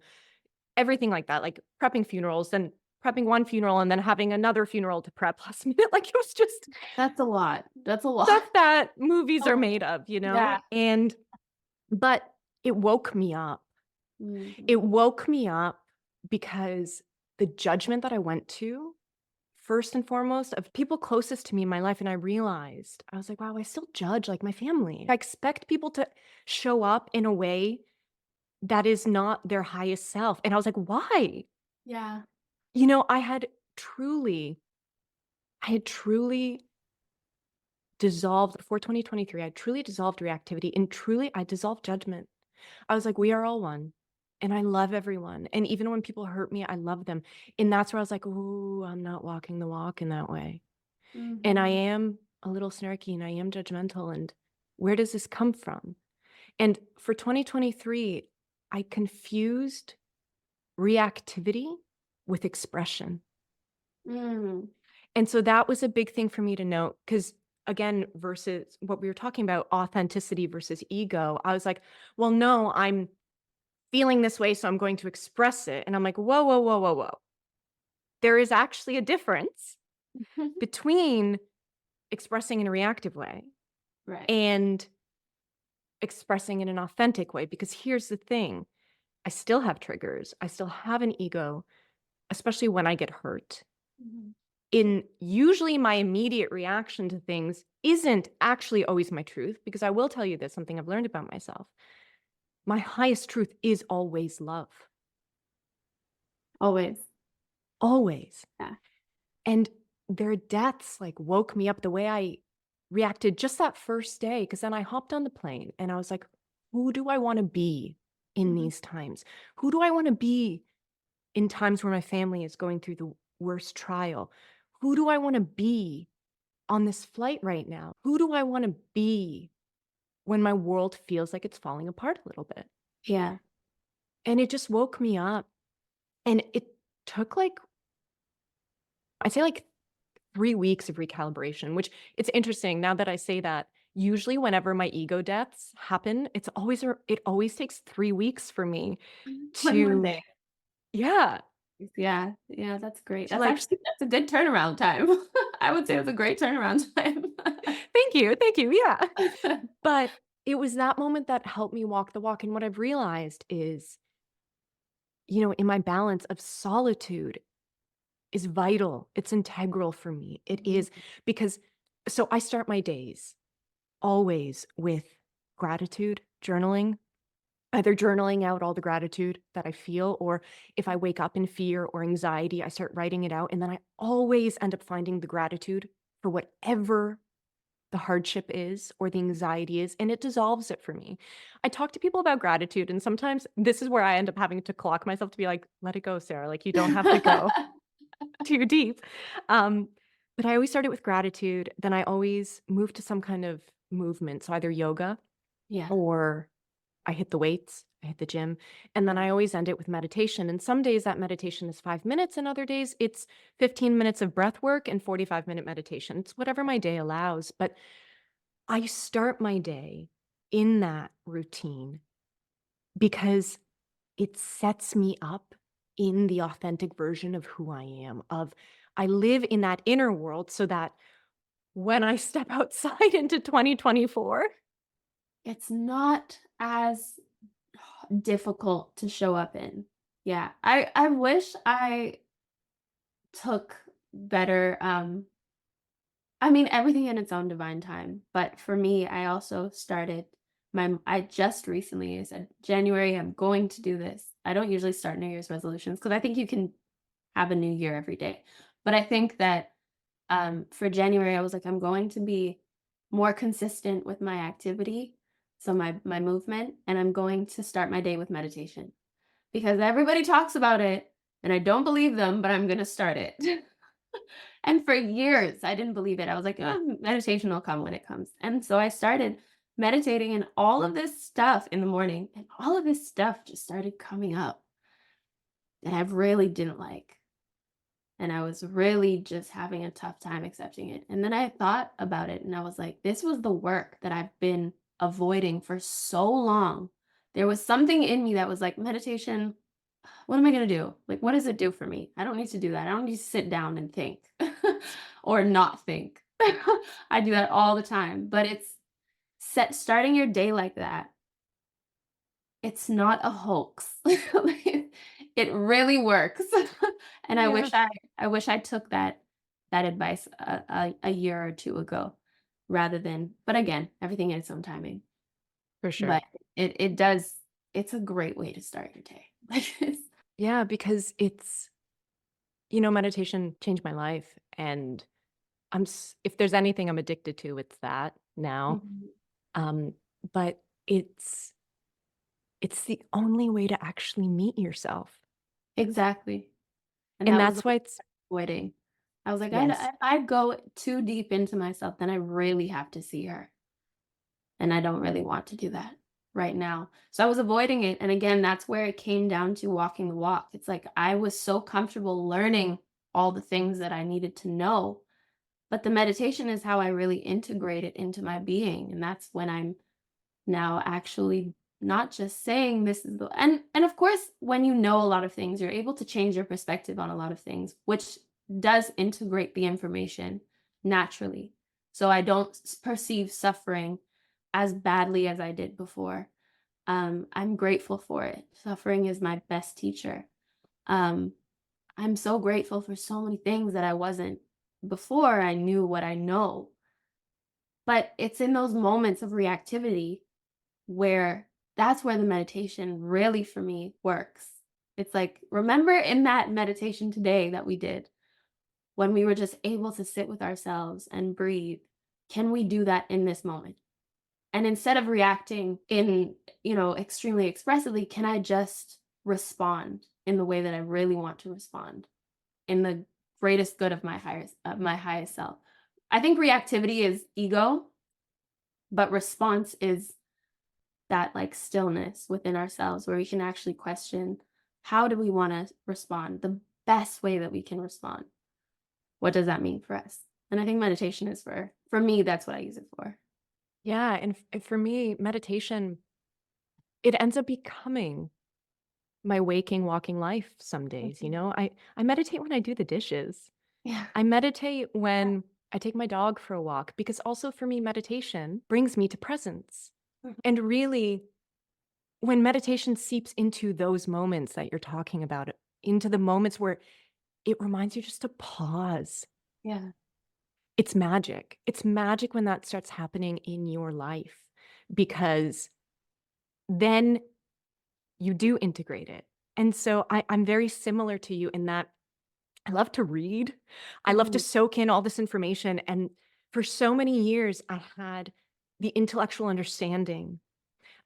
everything like that, like, prepping funerals, then prepping one funeral, and then having another funeral to prep last minute, like, it was just That's a lot. That's a lot. stuff that movies are Oh, made of, you know? yeah. And but it woke me up. It Mhm. woke me up because the judgment that I went to, first and foremost, of people closest to me in my life, and I realized, I was like, "Wow, I still judge, like, my family." I expect people to show up in a way that is not their highest self, and I was like, "Why?" Yeah. You know, I had truly dissolved for 2023, I truly dissolved reactivity, and truly I dissolved judgment. I was like, "We are all one, and I love everyone, and even when people hurt me, I love them." And that's where I was like, "Ooh, I'm not walking the walk in that way." And I Mhm. am a little snarky, and I am judgmental, and where does this come from? And for 2023, I confused reactivity with expression. Mm. And so that was a big thing for me to note because, again, versus what we were talking about, authenticity versus ego, I was like, "Well, no, I'm feeling this way, so I'm going to express it." And I'm like, "Whoa, whoa, whoa, whoa, whoa." There is actually a difference between expressing in a reactive way Right. and expressing in an authentic way. Because here's the thing, I still have triggers, I still have an ego, especially when I get hurt. Mhm. In usually my immediate reaction to things isn't actually always my truth, because I will tell you this, something I've learned about myself. My highest truth is always love, Always. always. Yeah. And their deaths like woke me up the way I reacted just that first day. Cause then I hopped on the plane and I was like, who do I want to be in Mhm. these times? Who do I want to be in times where my family is going through the worst trial? Who do I want to be on this flight right now? Who do I want to be when my world feels like it's falling apart a little bit? Yeah. And it just woke me up. And it took like, I'd say like 3 weeks of recalibration, which it's interesting now that I say that. usually whenever my ego deaths happen, it always takes 3 weeks for me When were they? to yeah, Yeah, yeah, that's great. to, That's like actually that's a good turnaround time. I would say it's a great turnaround time. thank you, yeah. But it was that moment that helped me walk the walk, and what I've realized is, in my balance of solitude is vital, it's integral for me, it Mhm. is because so I start my days always with gratitude, journaling, either journaling out all the gratitude that I feel, or if I wake up in fear or anxiety, I start writing it out. And then I always end up finding the gratitude for whatever the hardship is or the anxiety is, and it dissolves it for me. I talk to people about gratitude, and sometimes this is where I end up having to clock myself to be like, let it go, Sarah. Like, you don't have to go too deep. Um, but I always start it with gratitude. Then I always move to some kind of movement. So either yoga Yeah, or I hit the weights, I hit the gym, and then yeah. I always end it with meditation. And some days that meditation is 5 minutes, and other days it's 15 minutes of breath work and 45-minute meditation. It's whatever my day allows. But I start my day in that routine because it sets me up in the authentic version of who I am, of I live in that inner world so that when I step outside into 2024. It's not as difficult to show up in. Yeah, I wish I took better, I mean, everything in its own divine time, but for me, I also started I just recently, I said, "January, I'm going to do this." I don't usually start New Year's resolutions because I think you can have a new year every day. But I think that, for January, I was like, "I'm going to be more consistent with my activity, so my movement, and I'm going to start my day with meditation." Because everybody talks about it, and I don't believe them, but I'm gonna start it. And for years, I didn't believe it. I was like, meditation will come when it comes." And so I started meditating and all of this stuff in the morning, and all of this stuff just started coming up that I really didn't like. And I was really just having a tough time accepting it. And then I thought about it and I was like, this was the work that I've been avoiding for so long. There was something in me that was like, meditation, what am I going to do? Like, what does it do for me? I don't need to do that. I don't need to sit down and think or not think. I do that all the time. But it's starting your day like that, it's not a hoax. It really works. And Yeah, I wish I took that advice a year or 2 ago rather than, but again, everything in its own timing. for But sure. it does, it's a great way to start your day. Like it's Yeah, because meditation changed my life, and if there's anything I'm addicted to, it's that now. Mhm. Um, but it's the only way to actually meet yourself. Exactly. And And that was that's what why I it's was avoiding. I was like, yes, if I go too deep into myself, then I really have to see her. And I don't really want to do that right now. So I was avoiding it. And again, that's where it came down to walking the walk. It's like I was so comfortable learning all the things that I needed to know. But the meditation is how I really integrate it into my being. And that's when I'm now actually not just saying this is the, and of course when you know a lot of things you're able to change your perspective on a lot of things, which does integrate the information naturally, so I don't perceive suffering as badly as I did before. I'm grateful for it. Suffering is my best teacher. um, I'm so grateful for so many things that I wasn't before I knew what I know, but it's in those moments of reactivity where that's where the meditation really for me works. It's like, remember in that meditation today that we did, when we were just able to sit with ourselves and breathe, can we do that in this moment? And instead of reacting in, extremely expressively, can I just respond in the way that I really want to respond in the greatest good of my highest self? I think reactivity is ego, but response is that like stillness within ourselves where we can actually question, how do we want to respond the best way that we can respond? What does that mean for us? And I think meditation is for me, that's what I use it for. Yeah, and for me, meditation, it ends up becoming my waking, walking life some days, you Mhm. know? I meditate when I do the dishes. Yeah. I meditate when I take my dog for a walk because also for me, meditation brings me to presence. Mhm. And really, when meditation seeps into those moments that you're talking about, into the moments where it reminds you just to pause, Yeah. it's magic. It's magic when that starts happening in your life because then you do integrate it. And so I'm very similar to you in that I love to read. I love to Mhm. soak in all this information. And for so many years, I had the intellectual understanding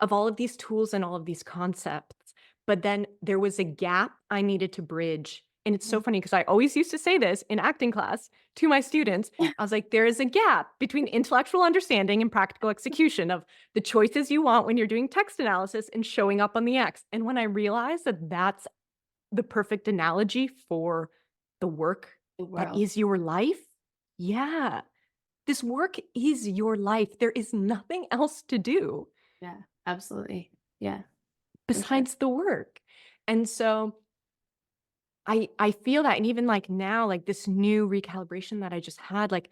of all of these tools and all of these concepts. But then there was a gap I needed to bridge. And it's so funny because I always used to say this in acting class to my students. I was like, there is a gap between intellectual understanding and practical execution of the choices you want when you're doing text analysis and showing up on the X. And when I realized that that's the perfect analogy for the work The that world. is your life, yeah, this work is your life. There is nothing else to do Yeah, absolutely. Yeah, for sure. besides the work. And so I feel that, and even like now, like this new recalibration that I just had, like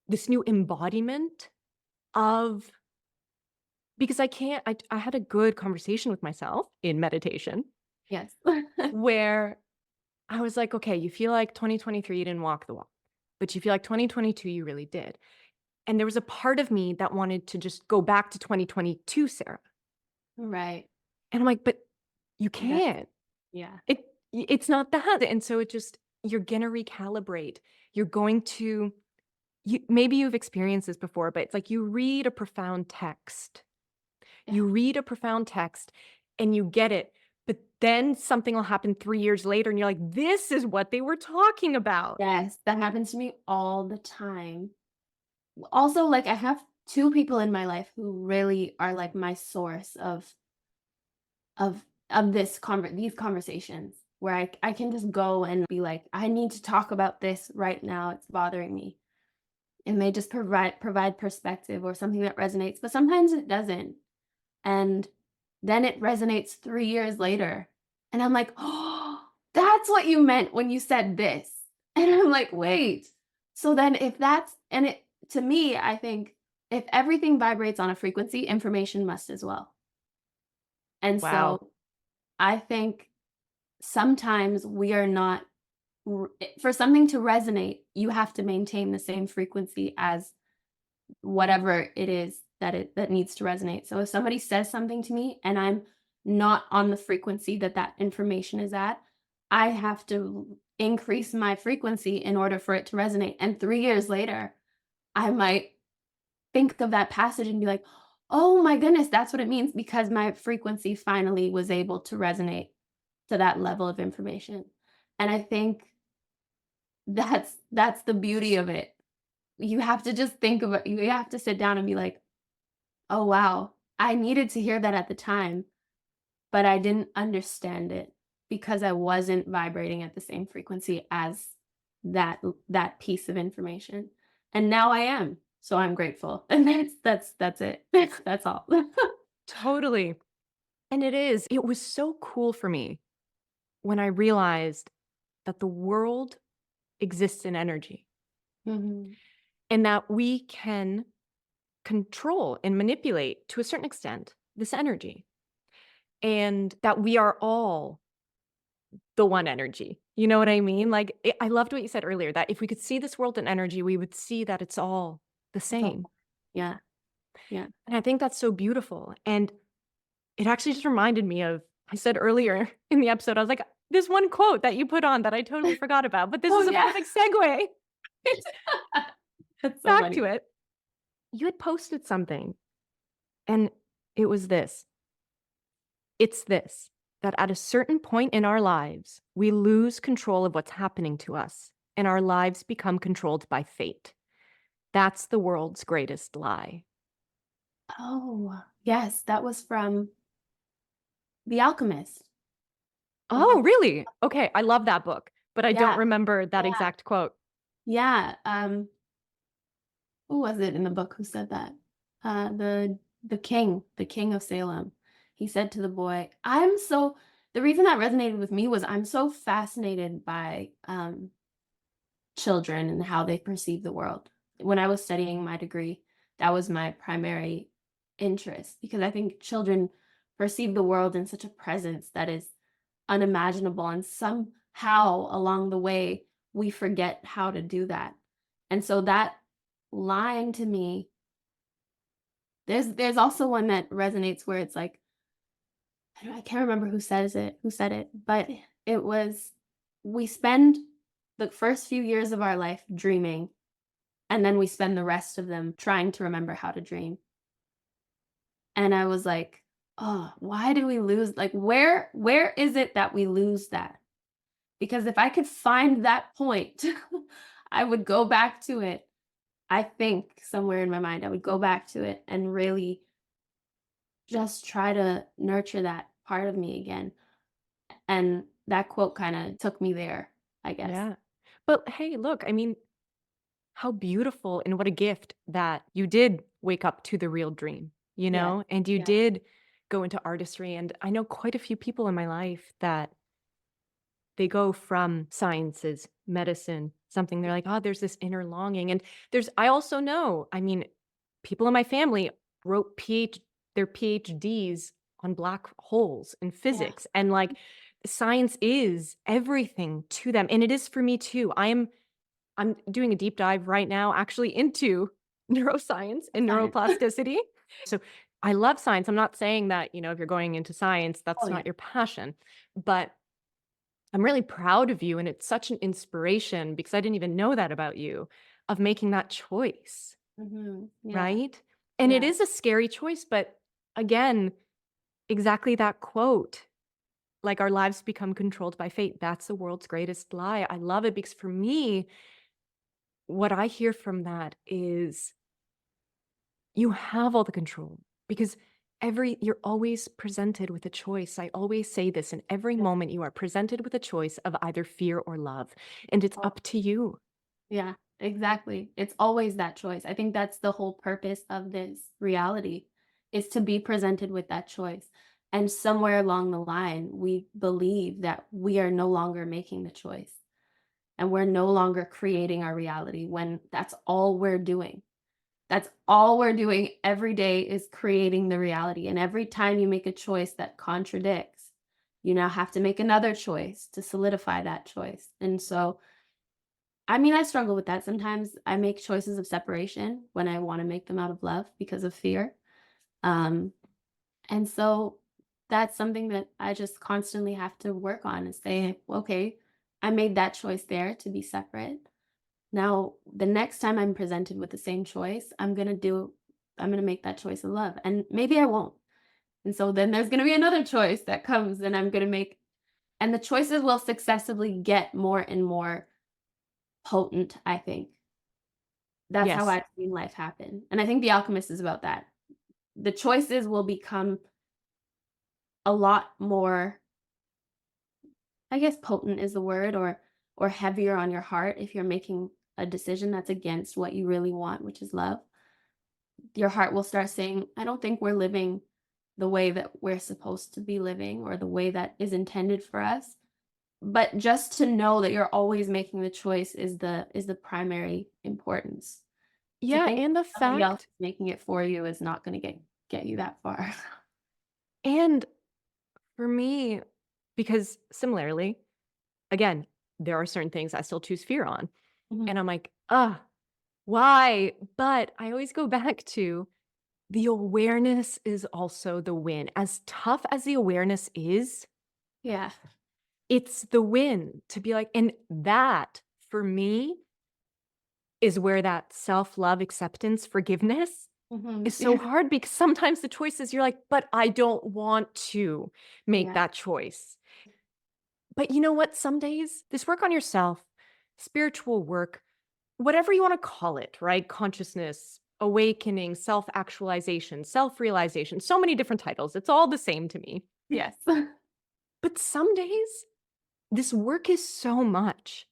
this new embodiment of because I had a good conversation with myself in meditation Yes. where I was like, okay, you feel like 2023 you didn't walk the walk, but you feel like 2022 you really did. And there was a part of me that wanted to just go back to 2022 Sarah. Right. And I'm like, but you That can't. yeah. It's not that. And so it just you're gonna recalibrate. You're going to maybe you've experienced this before, but it's like you read a profound text. Yeah. You read a profound text and you get it. But then something will happen 3 years later and you're like, this is what they were talking about. Yes, that happens to me all the time. Also, like, I have 2 people in my life who really are, like, my source of these conversations where I can just go and be like, "I need to talk about this right now, it's bothering me." And they just provide perspective or something that resonates, but sometimes it doesn't. And then it resonates 3 years later, and I'm like, "Oh, that's what you meant when you said this." And I'm like, "Wait." So then if that's and it to me, I think if everything vibrates on a frequency, information must as well. And Wow. so I think sometimes we are not for something to resonate, you have to maintain the same frequency as whatever it is that needs to resonate. So if somebody says something to me and I'm not on the frequency that that information is at, I have to increase my frequency in order for it to resonate. And 3 years later, I might think of that passage and be like, "Oh my goodness, that's what it means," because my frequency finally was able to resonate to that level of information. And I think that's the beauty of it. You have to just think of it. You have to sit down and be like, "Oh, wow. I needed to hear that at the time, but I didn't understand it because I wasn't vibrating at the same frequency as that piece of information. And now I am. So I'm grateful." And that's it. That's all. Totally. And it is. It was so cool for me when I realized that the world exists in energy Mhm. and that we can control and manipulate to a certain extent this energy and that we are all the one energy. You know what I mean? Like, I loved what you said earlier that if we could see this world in energy, we would see that it's all the It's all same. yeah, yeah. And I think that's so beautiful. And it actually just reminded me of, I said earlier in the episode, I was like, this one quote that you put on that I totally forgot about, but this Oh, is a yeah. perfect segue That's so back to funny. it. You had posted something, and it was this it's this that at a certain point in our lives, we lose control of what's happening to us, and our lives become controlled by fate. That's the world's greatest lie. Oh, yes, that was from The Alchemist, the Oh, book. really? Okay, I love that book, but I don't Yeah, remember that yeah, exact quote. yeah, who was it in the book who said that? The king of Salem. He said to the boy, "I'm so." The reason that resonated with me was I'm so fascinated by children and how they perceive the world. When I was studying my degree, that was my primary interest because I think children perceive the world in such a presence that is unimaginable. And somehow along the way, we forget how to do that. And so that line to me, there's also one that resonates where it's like, I can't remember who said it, but it was, we spend the first few years of our life dreaming, and then we spend the rest of them trying to remember how to dream. And I was like, "Oh, why do we lose, like, where is it that we lose that?" Because if I could find that point, I would go back to it. I think somewhere in my mind, I would go back to it and really just try to nurture that part of me again. And that quote kinda took me there, I guess. Yeah. But hey, look, I mean, how beautiful and what a gift that you did wake up to the real dream, you Yeah, know, and you yeah, did go into artistry. And I know quite a few people in my life that they go from sciences, medicine, something they're like, oh, there's this inner longing. And I also know, I mean, people in my family wrote their PhDs on black holes in yeah. physics. And like, science is everything to them. And it is for me too. I'm doing a deep dive right now actually into neuroscience and Science. neuroplasticity. So I love science. I'm not saying that, if you're going into science, Oh, that's yeah. not your passion, but I'm really proud of you. And it's such an inspiration because I didn't even know that about you of making that choice, Mhm. Yeah, right? And it yeah. is a scary choice, but again, exactly that quote, like our lives become controlled by fate. That's the world's greatest lie. I love it because for me, what I hear from that is you have all the control because you're always presented with a choice. I always say this in every Yeah. moment you are presented with a choice of either fear or love, and it's Oh, up to you. yeah, exactly. It's always that choice. I think that's the whole purpose of this reality, is to be presented with that choice. And somewhere along the line, we believe that we are no longer making the choice and we're no longer creating our reality when that's all we're doing. That's all we're doing every day is creating the reality. And every time you make a choice that contradicts, you now have to make another choice to solidify that choice. And so, I mean, I struggle with that. Sometimes I make choices of separation when I want to make them out of love because of fear. Um, and so that's something that I just constantly have to work on and say, okay, I made that choice there to be separate. Now, the next time I'm presented with the same choice, I'm going to make that choice of love. And maybe I won't. And so then there's going to be another choice that comes and I'm going to make, and the choices will successively get more and more potent, I think. That's how Yes. I've seen life happen. And I think The Alchemist is about that. The choices will become a lot more, I guess potent is the word, or heavier on your heart if you're making a decision that's against what you really want, which is love. Your heart will start saying, I don't think we're living the way that we're supposed to be living or the way that is intended for us. But just to know that you're always making the choice is the primary importance. To Yeah, think and the that somebody else fact is making it for you is not gonna get you that far. and for me, because similarly, again, there are certain things I still choose fear on, Mhm. and I'm like, "Ugh, why?" But I always go back to the awareness is also the win. As tough as the awareness is, Yeah. it's the win to be like, and that for me is where that self-love, acceptance, forgiveness Mhm. is so hard because sometimes the choices you're like, but I don't want to make Yeah. that choice. But you know what? Some days, this work on yourself, spiritual work, whatever you want to call it, right? Consciousness, awakening, self actualization, self realization, so many different titles. It's all the same to me. Yes. But some days, this work is so much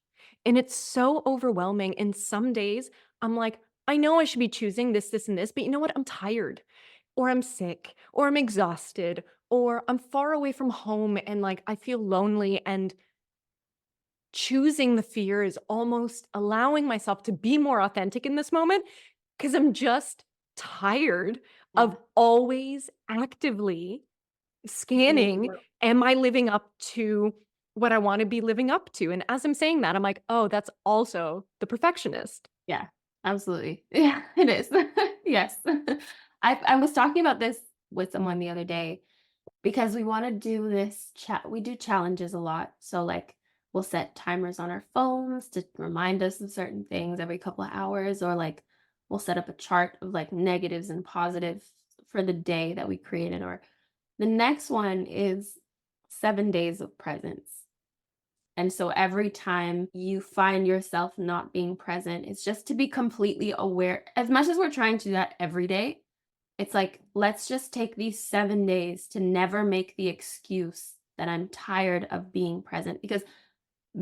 and it's so overwhelming. And some days, I'm like, I know I should be choosing this, this, and this, but you know what? I'm tired, or I'm sick, or I'm exhausted, or I'm far away from home and like I feel lonely. And choosing the fear is almost allowing myself to be more authentic in this moment because I'm just tired Yeah. of always actively Being scanning, able am I living up to what I wanna be living up to? And as I'm saying that, I'm like, "Oh, that's also the perfectionist." Yeah, absolutely. Yeah, it is. Yes. I was talking about this with someone the other day because we wanna do this chat we do challenges a lot. So, like, we'll set timers on our phones to remind us of certain things every couple of hours, or, like, we'll set up a chart of, like, negatives and positives for the day that we created, or the next one is 7 days of presence. And so every time you find yourself not being present, it's just to be completely aware. As much as we're trying to do that every day, it's like, let's just take these 7 days to never make the excuse that I'm tired of being present, because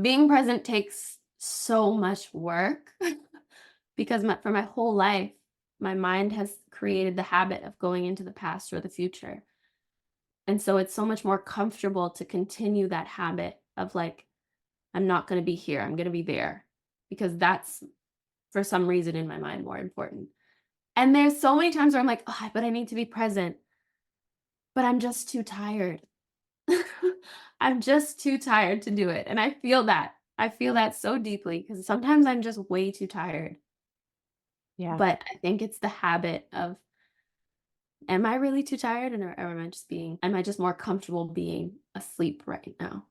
being present takes so much work. Because for my whole life, my mind has created the habit of going into the past or the future. And so it's so much more comfortable to continue that habit of like, I'm not going to be here, I'm going to be there, because that's for some reason in my mind more important. And there's so many times where I'm like, oh, but I need to be present, but I'm just too tired. I'm just too tired to do it. And I feel that. I feel that so deeply because sometimes I'm just way too tired. Yeah. But I think it's the habit of, am I really too tired? Or am I just am I just more comfortable being asleep right now?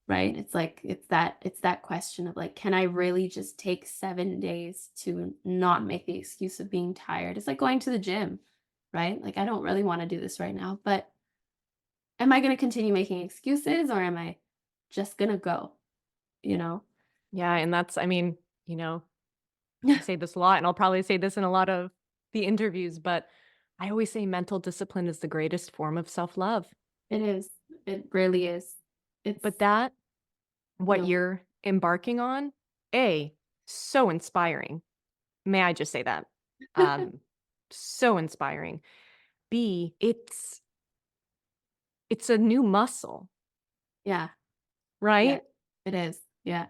Right? It's like, it's that question of like, can I really just take 7 days to not make the excuse of being tired? It's like going to the gym, right? Like, I don't really want to do this right now, but am I going to continue making excuses, or am I just going to go, you know? Yeah, and that's I mean, you know, I say this a lot, and I'll probably say this in a lot of the interviews, but I always say mental discipline is the greatest form of self-love. It is. It really is. It's But that what no. you're embarking on, A, so inspiring. May I just say that? Um, so inspiring. B, it's a new muscle, Yeah. Yeah. right? It is. Yeah.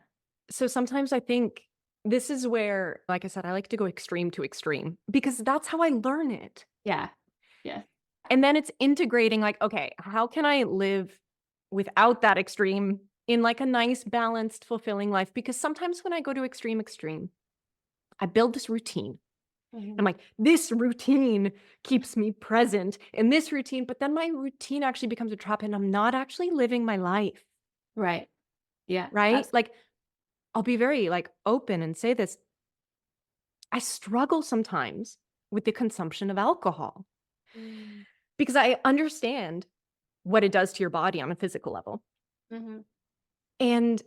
So sometimes I think this is where, like I said, I like to go extreme to extreme because that's how I learn it. Yeah. Yeah. And then it's integrating like, okay, how can I live without that extreme in like a nice, balanced, fulfilling life? Because sometimes when I go to extreme, I build this routine. I'm Mhm. like, this routine keeps me present in this routine, but then my routine actually becomes a trap and I'm not actually living my life, Right. Yeah. right? Like, I'll be very like open and say this. I struggle sometimes with the consumption of alcohol Mm. because I understand what it does to your body on a physical level. Mhm. And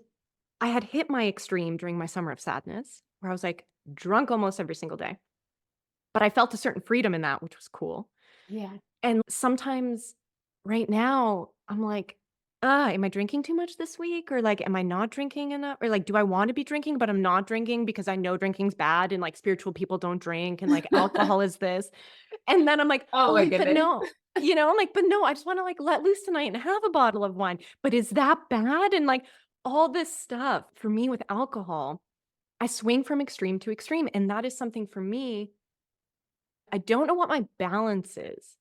I had hit my extreme during my summer of sadness where I was like drunk almost every single day. But I felt a certain freedom in that, which was cool. Yeah. And sometimes right now, I'm like, am I drinking too much this week? Or like, am I not drinking enough? Or like, do I want to be drinking, but I'm not drinking because I know drinking's bad and like spiritual people don't drink and like alcohol is this. And then I'm like, Oh oh, my wait, but goodness. no. I'm like, but no, I just want to like let loose tonight and have a bottle of wine. But is that bad? And like all this stuff for me with alcohol, I swing from extreme to extreme. And that is something for me. I don't know what my balance is.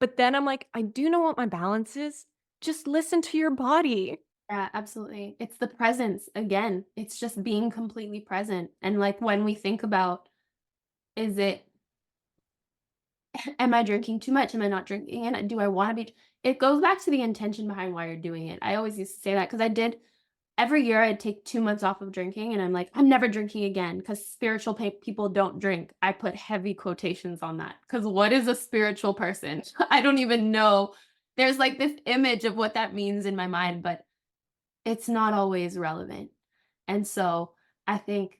But then I'm like, I do know what my balance is. Just listen to your body. Yeah, absolutely. It's the presence again. It's just being completely present. And like when we think about, is it, am I drinking too much? Am I not drinking? And do I want to be? It goes back to the intention behind why you're doing it. I always used to say that because I did every year I'd take 2 months off of drinking, and I'm like, I'm never drinking again because spiritual people don't drink. I put heavy quotations on that because what is a spiritual person? I don't even know. There's like this image of what that means in my mind, but it's not always relevant. And so I think,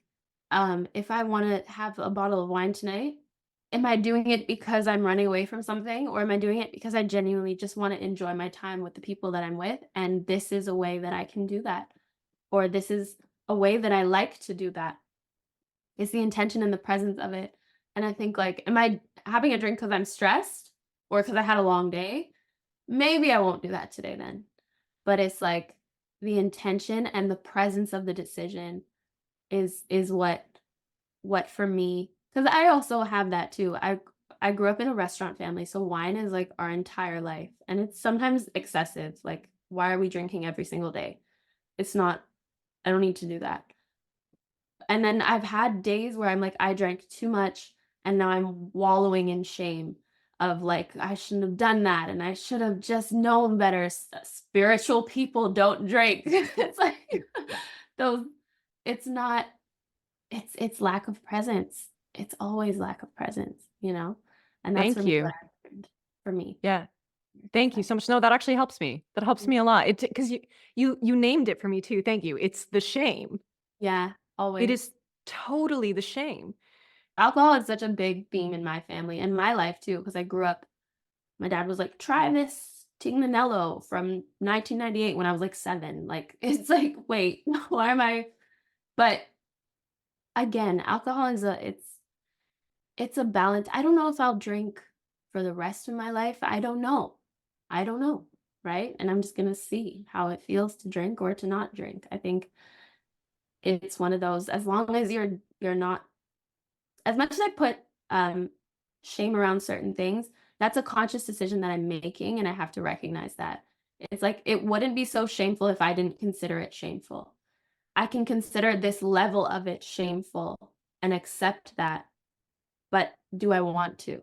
if I want to have a bottle of wine tonight, am I doing it because I'm running away from something, or am I doing it because I genuinely just want to enjoy my time with the people that I'm with? And this is a way that I can do that, or this is a way that I like to do that. It's the intention and the presence of it. And I think like, am I having a drink because I'm stressed or because I had a long day? Maybe I won't do that today then. But it's like the intention and the presence of the decision is what for me, because I also have that too. I grew up in a restaurant family, so wine is like our entire life, and it's sometimes excessive. Like, why are we drinking every single day? It's not. I don't need to do that. And then I've had days where I'm like, I drank too much, and now I'm wallowing in shame of like, I shouldn't have done that, and I should have just known better. Spiritual people don't drink. It's like those. It's not. It's lack of presence. It's always lack of presence, you know? And that's for Thank me what you. I've learned for me. Yeah. Thank you But so much. No, that actually helps me. That helps me a lot. It because you named it for me too. Thank you. It's the shame. yeah, It always. is totally the shame. Alcohol is such a big theme in my family and my life too, because I grew up my dad was like, "Try this Tignanello from 1998" when I was like 7. Like, it's like, "Wait, why am I" but again, alcohol is a it's a balance. I don't know if I'll drink for the rest of my life. I don't know. I don't know, right? And I'm just gonna see how it feels to drink or to not drink. I think it's one of those, as long as you're not, as much as I put shame around certain things, that's a conscious decision that I'm making, and I have to recognize that. It's like it wouldn't be so shameful if I didn't consider it shameful. I can consider this level of it shameful and accept that, but do I want to?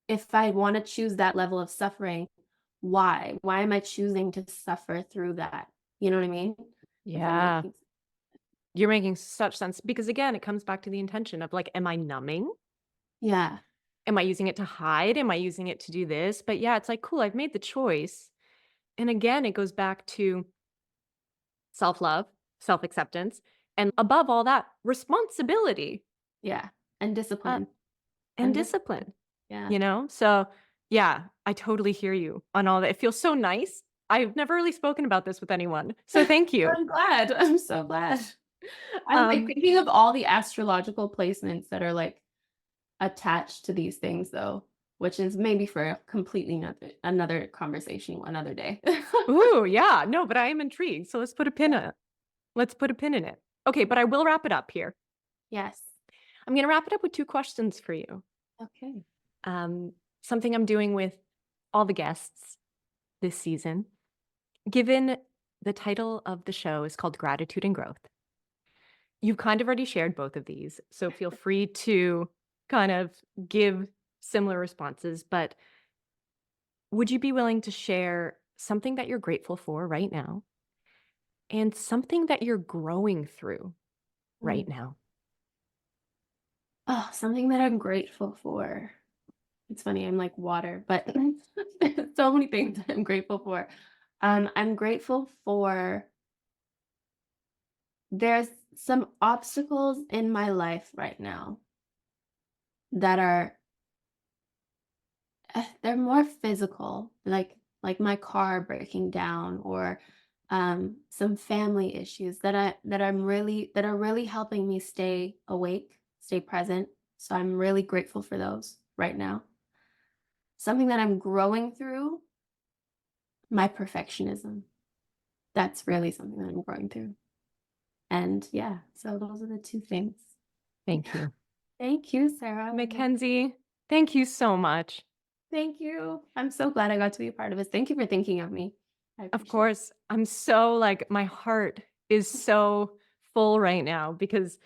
If I wanna choose that level of suffering, why? Why am I choosing to suffer through that? You know what I mean? If I'm Yeah. making You're making such sense because again, it comes back to the intention of like, am I numbing? yeah, Am I using it to hide? Am I using it to do this? But yeah, it's like, cool, I've made the choice. And again, it goes back to self-love, self-acceptance, and above all that, responsibility, yeah, and uh, discipline, and and discipline. discipline, Yeah. you know? So yeah, I totally hear you on all that. It feels so nice. I've never really spoken about this with anyone. So thank you. I'm glad, I'm so glad. I'm, like, Um, thinking of all the astrological placements that are, like, attached to these things, though, which is maybe for a completely another conversation another day. ooh, yeah, no, but I am intrigued. So let's put a pin in it. Let's put a pin in it. Okay, but I will wrap it up here. Yes. I'm going to wrap it up with 2 questions for you. Okay. Um, Something I'm doing with all the guests this season. Given the title of the show is called Gratitude and Growth, you've kind of already shared both of these, so feel free to kind of give similar responses. But would you be willing to share something that you're grateful for right now and something that you're growing through right Mm. now? Oh, something that I'm grateful for. It's funny, I'm like water, but there's so many things that I'm grateful for. I'm grateful for there's some obstacles in my life right now that are they're more physical, like my car breaking down or some family issues that are really helping me stay awake, stay present. So I'm really grateful for those right now. Something that I'm growing through, my perfectionism. That's really something that I'm growing through. And yeah, so those are the 2 things. Thank you. Thank you, Sarah. Mackenzie, thank you so much. Thank you. I'm so glad I got to be a part of this. Thank you for thinking of me. I Of appreciate it. course, I'm so like, my heart is so full right now because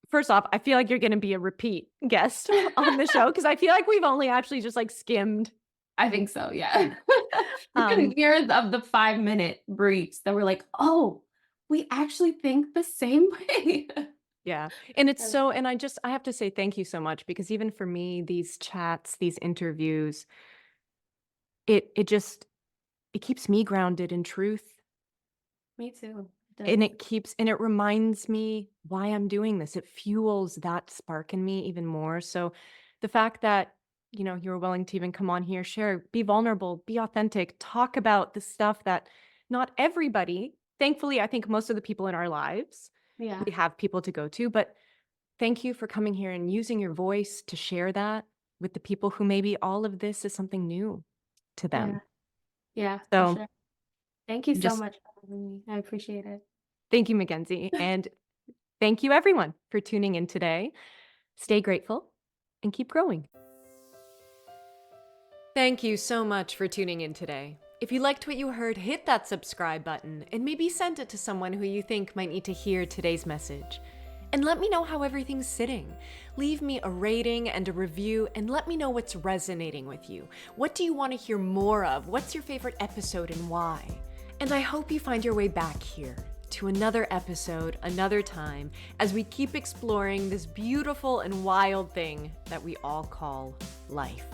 first off, I feel like you're gonna be a repeat guest on the show because I feel like we've only actually just, like, skimmed. I think so, yeah. You can Um, hear of the 5-minute briefs that were like, "Oh, we actually think the same way." yeah, and it's I so and I have to say thank you so much because even for me, these chats, these interviews, it just it keeps me grounded in truth, Me too. It and does. it reminds me why I'm doing this. It fuels that spark in me even more, so the fact that, you were willing to even come on here, share, be vulnerable, be authentic, talk about the stuff that not everybody thankfully, I think most of the people in our lives, Yeah. we have people to go to, but Thank you for coming here and using your voice to share that with the people who maybe all of this is something new to Yeah. them. Yeah, for So sure. Thank you so just much for having me. I appreciate it. thank you, Mckenzie. And thank you, everyone, for tuning in today. Stay grateful and keep growing. Thank you so much for tuning in today. If you liked what you heard, hit that subscribe button and maybe send it to someone who you think might need to hear today's message. And let me know how everything's sitting. Leave me a rating and a review and let me know what's resonating with you. What do you want to hear more of? What's your favorite episode and why? And I hope you find your way back here to another episode, another time, as we keep exploring this beautiful and wild thing that we all call life.